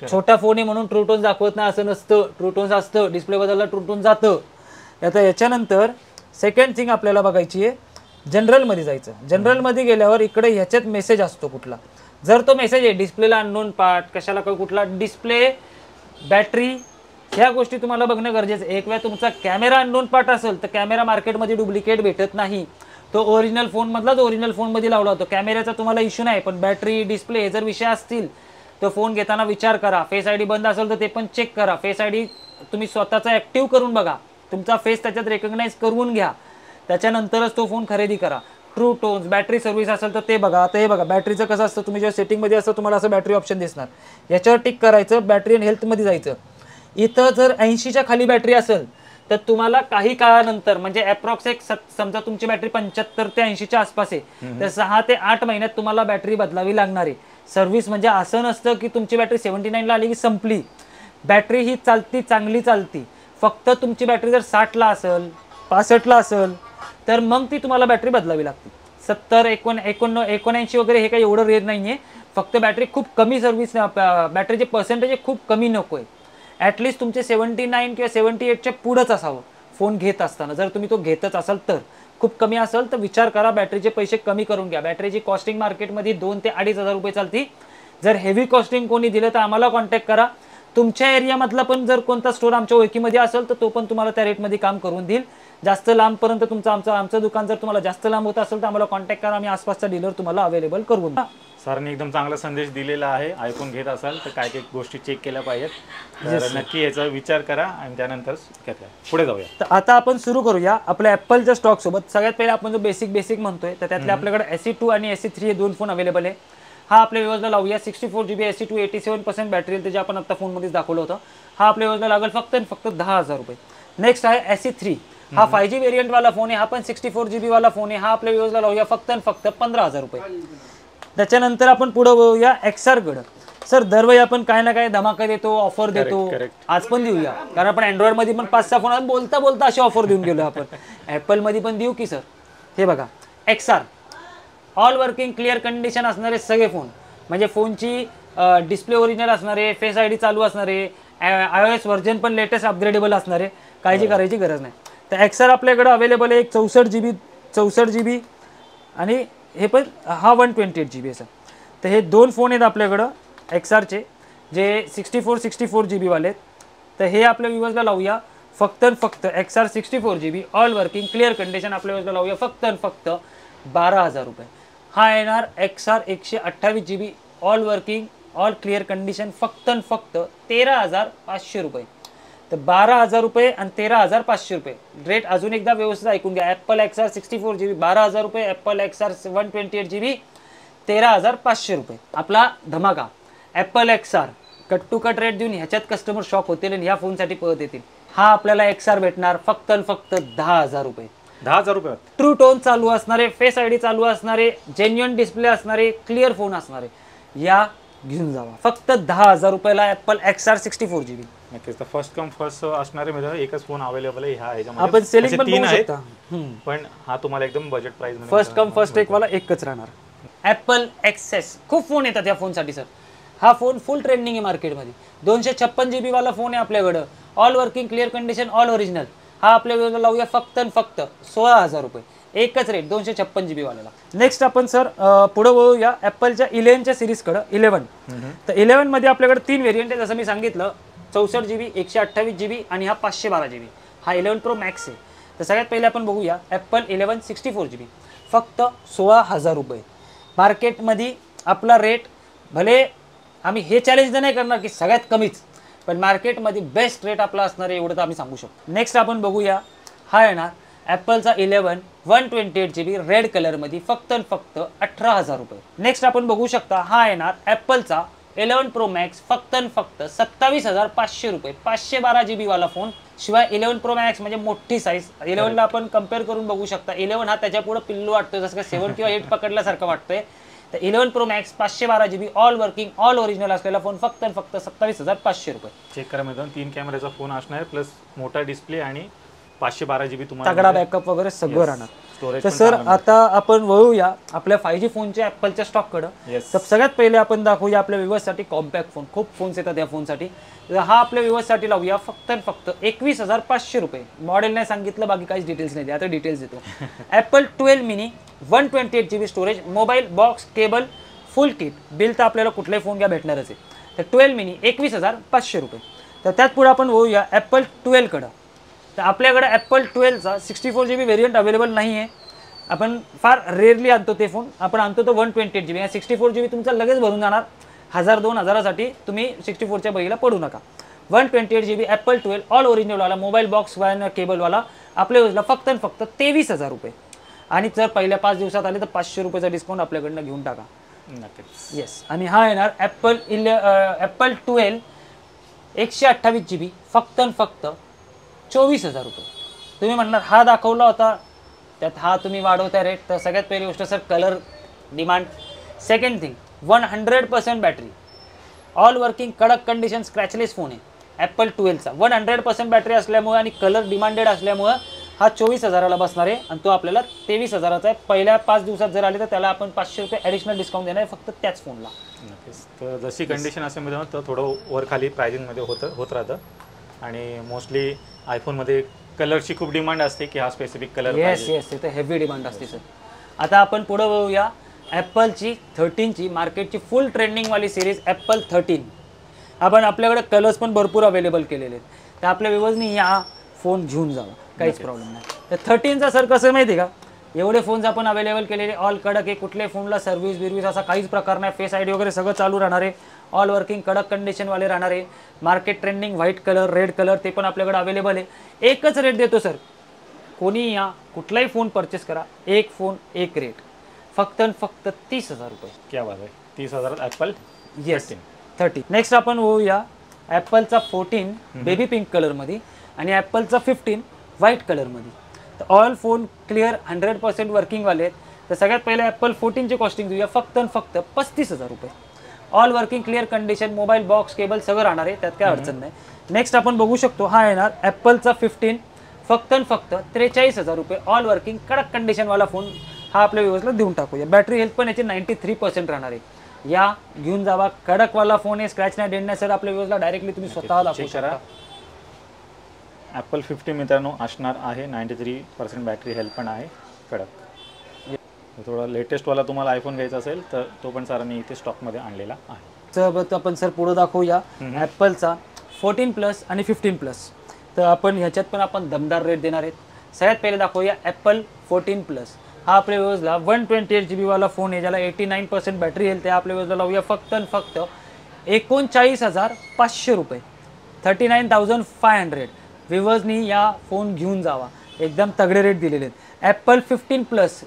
छोटा फोन आहे म्हणून ट्रू टोन्स दाखवत नाही असं नसतं, ट्रू टोन्स असतं, डिस्प्ले बदलला ट्रू टोन जातं. आता याच्यानंतर सेकंड थिंग आपल्याला बघायची आहे, जनरलमध्ये जायचं. जनरलमध्ये गेल्यावर इकडे ह्याच्यात मेसेज असतो कुठला, जर तो मेसेज आहे डिस्प्लेला अननोन पार्ट, कशाला कुठला डिस्प्ले, बॅटरी, ह्या गोष्टी तुम्हाला बघणं गरजेचं आहे. एक वेळा तुमचा कॅमेरा अननोन पार्ट असेल तर कॅमेरा मार्केटमध्ये डुप्लिकेट भेटत नाही, तो ओरिजिनल फोनमधलाच ओरिजिनल फोनमध्ये लावला होतो. कॅमेऱ्याचा तुम्हाला इश्यू नाही, पण बॅटरी, डिस्प्ले हे जर विषय असतील तर फोन घेताना विचार करा. फेस आयडी बंद असेल तर ते पण चेक करा. फेस आयडी तुम्ही स्वतःचा ॲक्टिव्ह करून बघा, तुमचा फेस त्याच्यात रेकग्नाइज करून घ्या, त्याच्यानंतरच तो फोन खरेदी करा. ट्रू टोन्स, बॅटरी सर्व्हिस असेल तर ते बघा. आता हे बघा, बॅटरीचं कसं असतं, तुम्ही जेव्हा सेटिंगमध्ये असतं तुम्हाला असं बॅटरी ऑप्शन दिसणार, याच्यावर टिक करायचं, बॅटरी आणि हेल्थमध्ये जायचं. इथं जर 80च्या खाली बॅटरी असेल तर तुम्हाला काही काळानंतर, म्हणजे अप्रॉक्स एक समजा तुमची बॅटरी 75 ते 80च्या आसपास आहे, तर 6 ते 8 महिन्यात तुम्हाला बॅटरी बदलावी लागणार आहे. सर्व्हिस म्हणजे असं नसतं की तुमची बॅटरी 79ला आली की संपली. बॅटरी ही चालती, चांगली चालती. फक्त तुमची बॅटरी जर 60ला असेल, 65ला असेल तर मग ती तुम्हाला बॅटरी बदलावी लागते. 70, 79 वगैरे हे काही एवढं रेअर नाही आहे. फक्त बॅटरी खूप कमी सर्व्हिस, बॅटरीचे पर्सेंटेज खूप कमी नको आहे. ॲटलिस्ट तुमचे 79 किंवा 78च्या पुढंच असावं फोन घेत असताना. जर तुम्ही तो घेतच असाल तर, खूप कमी असेल तर विचार करा, बॅटरीचे पैसे कमी करून घ्या. बॅटरीची कॉस्टिंग मार्केटमध्ये 2 ते 2,500 रुपये चालती. जर हेवी कॉस्टिंग कोणी दिलं तर आम्हाला कॉन्टॅक्ट करा. तुमच्या एरियामधला पण जर कोणता स्टोअर आमच्या ओळखीमध्ये असेल तर तो पण तुम्हाला त्या रेटमध्ये काम करून देईल. जास्त लांबपर्यंत तुमचं आमचं दुकान जर तुम्हाला जास्त लांब होत असेल तर आम्हाला कॉन्टॅक्ट करा, आम्ही आसपासचा डीलर तुम्हाला अवेलेबल करून. सरांनी एकदम चांगला संदेश दिलेला आहे. आयफोन घेत असाल तर काय काय गोष्टी चेक केल्या पाहिजेत, तर नक्की याचा विचार करा आणि त्यानंतर घेतला. पुढे जाऊया. तर आता आपण सुरू करूया आपल्या ॲपलच्या स्टॉक सोबत. सगळ्यात पहिले आपण जो बेसिक म्हणतोय तर त्यातले आपल्याकडे SE2 आणि SE3 हे दोन फोन अवेलेबल आहे. हा आपल्या व्यवस्था लावूया 64 GB SE2 87% बॅटरी, ते जे आपण आता फोनमध्येच दाखवलं होतं. हा आपल्या व्यवस्था लागेल फक्त आणि फक्त 10,000 रुपये. नेक्स्ट आहे SE3. हा 5G वेरियंट वाला फोन आहे, हा पण 64 GB वाला फोन आहे. हा आपल्या व्यवस्था लावूया फक्त आणि फक्त 15,000 रुपये. त्याच्यानंतर आपण पुढे वळूया XR कडे. सर दरवेळी आपण काय ना काय धमाका देतो, ऑफर देतो, आज पण देऊया, कारण आपण अँड्रॉइड मध्ये पण 5-6 फोन बोलता बोलता अशी ऑफर देऊन गेलो आपण. ॲपल मध्ये पण देऊ की सर. हे बघा XR all working clear condition असणारे सगळे फोन, म्हणजे फोनची डिस्प्ले ओरिजिनल असणारे, फेस ID चालू असणारे, iOS व्हर्जन पण लेटेस्ट अपग्रेडेबल असणारे, काळजी करायची गरज नाही. तर XR आपल्याकडे अवेलेबल आहे. 64 GB आणि हे पण हा 128 GB आहे सर. तर हे दोन फोन आहेत आपल्याकडं XRचे, जे 64 GB वाले. तर हे आपल्या व्ह्यूअर्सला लावूया फक्त आणि फक्त XR 64 GB all working clear condition आपल्या व्ह्यूअर्सला लावूया फक्त आणि फक्त 12,000 रुपये. हा येणार XR 128 GB all working all clear condition फक्त आणि फक्त 13,500 रुपये. तर 12,000 रुपये आणि 13,500 रुपये रेट अजून एकदा व्यवस्थित ऐकून घ्या. ॲपल XR 64 GB 12,000 रुपये, ॲपल XR 128 GB 13,500 रुपये. आपला धमाका Apple XR cut to cut rate देऊन ह्याच्यात कस्टमर शॉक होतील आणि ह्या फोनसाठी पळत येतील. हा आपल्याला XR भेटणार फक्त आणि फक्त 10,000 रुपये. 10,000 रुपये. ट्रू टोन चालू असणारे, फेस ID चालू असणारे, जेन्युइन डिस्प्ले असणारे, क्लिअर फोन असणारे, या घेऊन जावा फक्त 10,000 रुपयाला ॲपल XR 64 GB. नक्कीच. तर फर्स्ट कम फर्स्ट असणारे मित्र एकच फोन अवेलेबल आहे ह्या ह्याच्यामध्ये. आपण सेलिंग पण तीन बघू आहेत, शकता, पण हा तुम्हाला एकदम बजेट प्राइस मध्ये फर्स्ट कम फर्स्ट एक वाला एकच राहणार. ॲपल XS खूप फोन येतात या फोनसाठी सर. हा फोन फुल ट्रेंडिंग आहे मार्केटमध्ये. 256 GB वाला फोन आहे आपल्याकडं, all working clear condition all original. हा आपल्या वेळेला लावूया फक्त आणि फक्त 16,000 रुपये. एकच रेट 256 GB वाल्याला. नेक्स्ट आपण सर पुढे वळूया ॲपलच्या 11च्या सिरीजकडं. 11 तर 11 मध्ये आपल्याकडे 3 व्हेरियंट आहे, जसं मी सांगितलं 64 GB 128 GB आणि हा 512 GB. हा 11 Pro Max आहे. तर सगळ्यात पहिले आपण बघूया ॲपल 11 64 GB फक्त 16,000 रुपये. मार्केटमध्ये आपला रेट, भले आम्ही हे चॅलेंज नाही करणार की सगळ्यात कमीच, पण मार्केटमध्ये बेस्ट रेट आपला असणार आहे एवढं तर आम्ही सांगू शकतो. नेक्स्ट आपण बघूया हा येणार ॲपलचा 11 128 GB रेड कलरमध्ये फक्त आणि फक्त 18,000 रुपये. नेक्स्ट आपण बघू शकता हा येणार ॲपलचा 11 Pro Max फक्त आणि फक्त 27,500 रुपये. 512 GB वाला फोन. शिवाय 11 Pro Max म्हणजे मोठी साईज. 11ला आपण कम्पेअर करून बघू शकता. 11 हा त्याच्या पुढे पिल्लू वाटतो, जसं का 7 किंवा 8 पकडल्यासारखं वाटतंय. तर 11 Pro Max 512 GB all working all original असलेला फोन फक्त आणि फक्त 27,500 रुपये. चेक करा मित्रांनो, 3 कॅमेऱ्याचा फोन असणार प्लस मोठा डिस्प्ले आणि 512 GB तुम्हाला तगडा बॅकअप वगैरे सगळं राहणार. स्टोरेज. तर सर आता आपण वळूया आपल्या 5G फोनच्या ॲपलच्या स्टॉककडं. तर सगळ्यात पहिले आपण दाखवूया आपल्या व्ह्यूअर्ससाठी कॉम्पॅक्ट फोन. खूप फोन्स येतात या फोनसाठी. तर हा आपल्या व्ह्यूअर्ससाठी लावूया फक्त आणि फक्त 21,500 रुपये. मॉडेल नाही सांगितलं, बाकी काहीच डिटेल्स नाही, आता डिटेल्स देतो. Apple 12 mini 128 GB storage, mobile box cable फुल किट. बिल तर आपल्याला कुठलाही फोन घ्या भेटणारच आहे. तर 12 मिनी 21,500 रुपये. तर त्यात पुढे आपण वळूया ॲपल 12 कडं. तर आपल्याकडे ॲपल 12चा 64 GB व्हेरियंट अवेलेबल नाही आहे. आपण फार रेअरली आणतो ते फोन. आपण आणतो तो 128 GB. 64 GB तुमचा लगेच भरून जाणार. 1,000-2,000साठी तुम्ही 64च्या बळीला पडू नका. 128 GB ॲपल 12 ऑल ओरिजिनलवाला, मोबाईल बॉक्स वाला, केबलवाला आपल्या योजना फक्त आणि फक्त 23,000 रुपये. आणि जर पहिल्या 5 दिवसात आले तर 500 रुपयाचा डिस्काउंट आपल्याकडनं घेऊन टाका. नक्कीच. येस. आणि हा येणार ॲपल 12 128 GB फक्त आणि फक्त 24,000 रुपये. तुम्ही म्हणणार हा दाखवला होता त्यात हा तुम्ही वाढवता रेट. तर सगळ्यात पहिली गोष्ट sir colour demand. Second thing 100% battery, all working कडक कंडिशन स्क्रॅचलेस फोन आहे ॲपल 12चा. 100% बॅटरी असल्यामुळे आणि कलर डिमांडेड असल्यामुळं हा 24,000ला बसणार आहे आणि तो आपल्याला 23,000चा आहे. पहिल्या 5 दिवसात जर आले तर त्याला आपण 500 रुपये ॲडिशनल डिस्काउंट देणार आहे फक्त त्याच फोनला. नक्कीच. तर जशी कंडिशन असेल मित्रांनो तर थोडं वर खाली प्राइसिंगमध्ये होत राहतं. आणि मोस्टली आयफोनमध्ये कलरची खूप डिमांड असते की हा स्पेसिफिक कलर. येस येस, इथे हेवी डिमांड असते सर. आता आपण पुढे वळूया ॲपलची 13ची मार्केटची फुल ट्रेंडिंगवाली सिरीज ॲपल 13. आपण आपल्याकडे कलर्स पण भरपूर अवेलेबल केलेले आहेत. तर आपल्या व्यवस्थित हा फोन घेऊन जावा, काहीच प्रॉब्लेम नाही. तर 13चा सर कसं माहिती आहे का, एवढे फोन्स आपण अवेलेबल केलेले, ऑल कडक आहे, कुठल्याही फोनला सर्व्हिस असा काहीच प्रकार नाही, फेस आयडी वगैरे सगळं चालू राहणार आहे, ऑल वर्किंग कडक कंडिशनवाले राहणार आहे, market trending white colour red colour ते पण आपल्याकडे अवेलेबल आहे. एकच रेट देतो सर, कोणी या कुठलाही फोन परचेस करा, एक फोन एक रेट, फक्त आणि फक्त 30,000 रुपये. क्या बात आहे, 30,000 ॲपल येस 30. नेक्स्ट आपण होऊया ॲपलचा 14 बेबी पिंक कलरमध्ये आणि ॲपलचा 15 व्हाईट कलरमध्ये. तर ऑल फोन क्लिअर 100% वर्किंगवाले आहेत. तर सगळ्यात पहिले ॲपल 14ची कॉस्टिंग देऊया, फक्त आणि फक्त 35,000 रुपये. All working clear condition, mobile box cable सगळं राहणार आहे, त्यात काय अडचण नाही. नेक्स्ट आपण बघू शकतो, हा येणार ॲपलचा 15 फक्त आणि फक्त 43,000 रुपये. ऑल वर्किंग कडक कंडिशनवाला फोन हा आपल्या व्ह्यूअर्सला देऊन टाकूया. बॅटरी हेल्थ पण याची 93% राहणार आहे. या घेऊन जावा, कडकवाला फोन आहे, स्क्रॅच नाही डेंट सर. आपल्या व्ह्यूअर्सला डायरेक्टली तुम्ही स्वतः दाखवू शकता. ॲपल 15 मित्रांनो असणार आहे, 93% बॅटरी हेल्थ पण आहे, कडक. थोडा लेटेस्टवाला तुम्हाला आयफोन घ्यायचा असेल तर तो पण सरांनी इथे स्टॉकमध्ये आणलेला आहे. तर आपण सर पुढे दाखवूया ॲपलचा 14 प्लस आणि 15 प्लस. तर आपण ह्याच्यात पण आपण दमदार रेट देणार आहेत. सगळ्यात पहिले दाखवूया ॲपल 14 प्लस. हा आपल्या व्ह्यूअर्सला 128 GB वाला फोन आहे, ज्याला 89% बॅटरी हेल्थ आहे. आपल्या व्ह्यूअर्सला लावूया फक्त आणि फक्त 39,500 रुपये, 39,500. व्ह्यूअर्सनी या फोन घेऊन जावा, एकदम तगडे रेट दिलेले आहेत. ॲपल 15 प्लस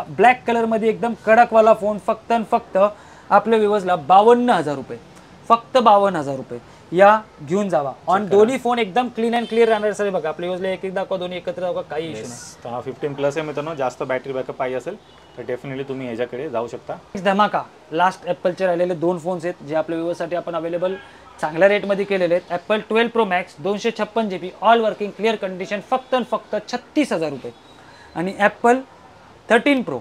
ब्लॅक कलरमध्ये एकदम कडकवाला फोन, फक्त आणि फक्त आपल्या व्ह्यूअर्सला 52,000 रुपये, फक्त 52,000 रुपये. या घेऊन जावा. ऑन दोन्ही फोन एकदम क्लीन अँड क्लिअर राहणार सर. बघा आपल्या व्ह्यूअर्सला एक दाखवा, दोन्ही एकत्र दाखवा, काही इश्यू नाही. तर हा 15 प्लस आहे मित्रांनो. जास्त बॅटरी बॅकअप पाहिजे असेल तर डेफिनेटली तुम्ही याच्याकडे जाऊ शकता. धमाका लास्ट ॲपलचे राहिलेले 2 फोन्स आहेत, जे आपल्या व्ह्यूअर्ससाठी आपण अवेलेबल चांगल्या रेटमध्ये केलेले आहेत. Apple 12 pro max 256 GB, all working clear condition, फक्त आणि फक्त 36,000 रुपये. आणि ॲपल 13 प्रो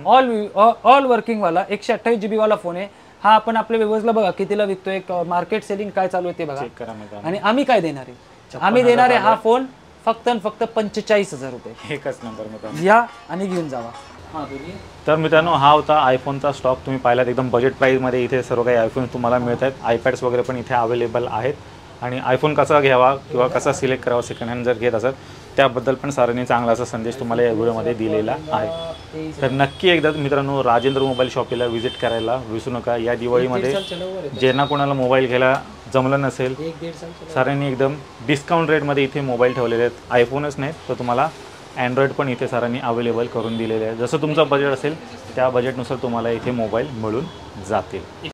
ऑल वर्किंगवाला 128 GB वाला फोन आहे. हा आपण आपल्या व्ह्यूअर्सला बघा कितीला विकतोय, मार्केट सेलिंग काय चालू आहे ते बघा. चेक करा मित्रांनो. आणि आम्ही काय देणार आहे, आम्ही देणार आहे हा फोन फक्त आणि फक्त 45,000 रुपये. एकच नंबर मित्रांनो, या आणि घेऊन जावा. हां बोलिये. तर मित्रांनो हा होता आयफोनचा स्टॉक. तुम्ही पाहिलात एकदम बजेट प्राईजमध्ये इथे सर्व काही आयफोन तुम्हाला मिळत आहेत. आयपॅड्स वगैरे पण इथे अवेलेबल आहेत. आणि आयफोन कसा घ्यावा किंवा कसा सिलेक्ट करावा सेकंड हँड जर घेत असाल त्याबद्दल पण सरांनी चांगला असा संदेश तुम्हाला या व्हिडिओमध्ये दिलेला आहे. तर नक्की एकदा मित्रांनो राजेंद्र मोबाईल शॉपीला व्हिजिट करायला विसरू नका. या दिवाळीमध्ये ज्यांना कोणाला मोबाईल घ्यायला जमलं नसेल, सरांनी एकदम डिस्काउंट रेटमध्ये इथे मोबाईल ठेवलेले आहेत. आयफोनच नाहीत तर तुम्हाला अँड्रॉइड पण इथे सरांनी अवेलेबल करून दिलेले आहे. जसं तुमचं बजेट असेल त्या बजेटनुसार तुम्हाला इथे मोबाईल मिळून जातील.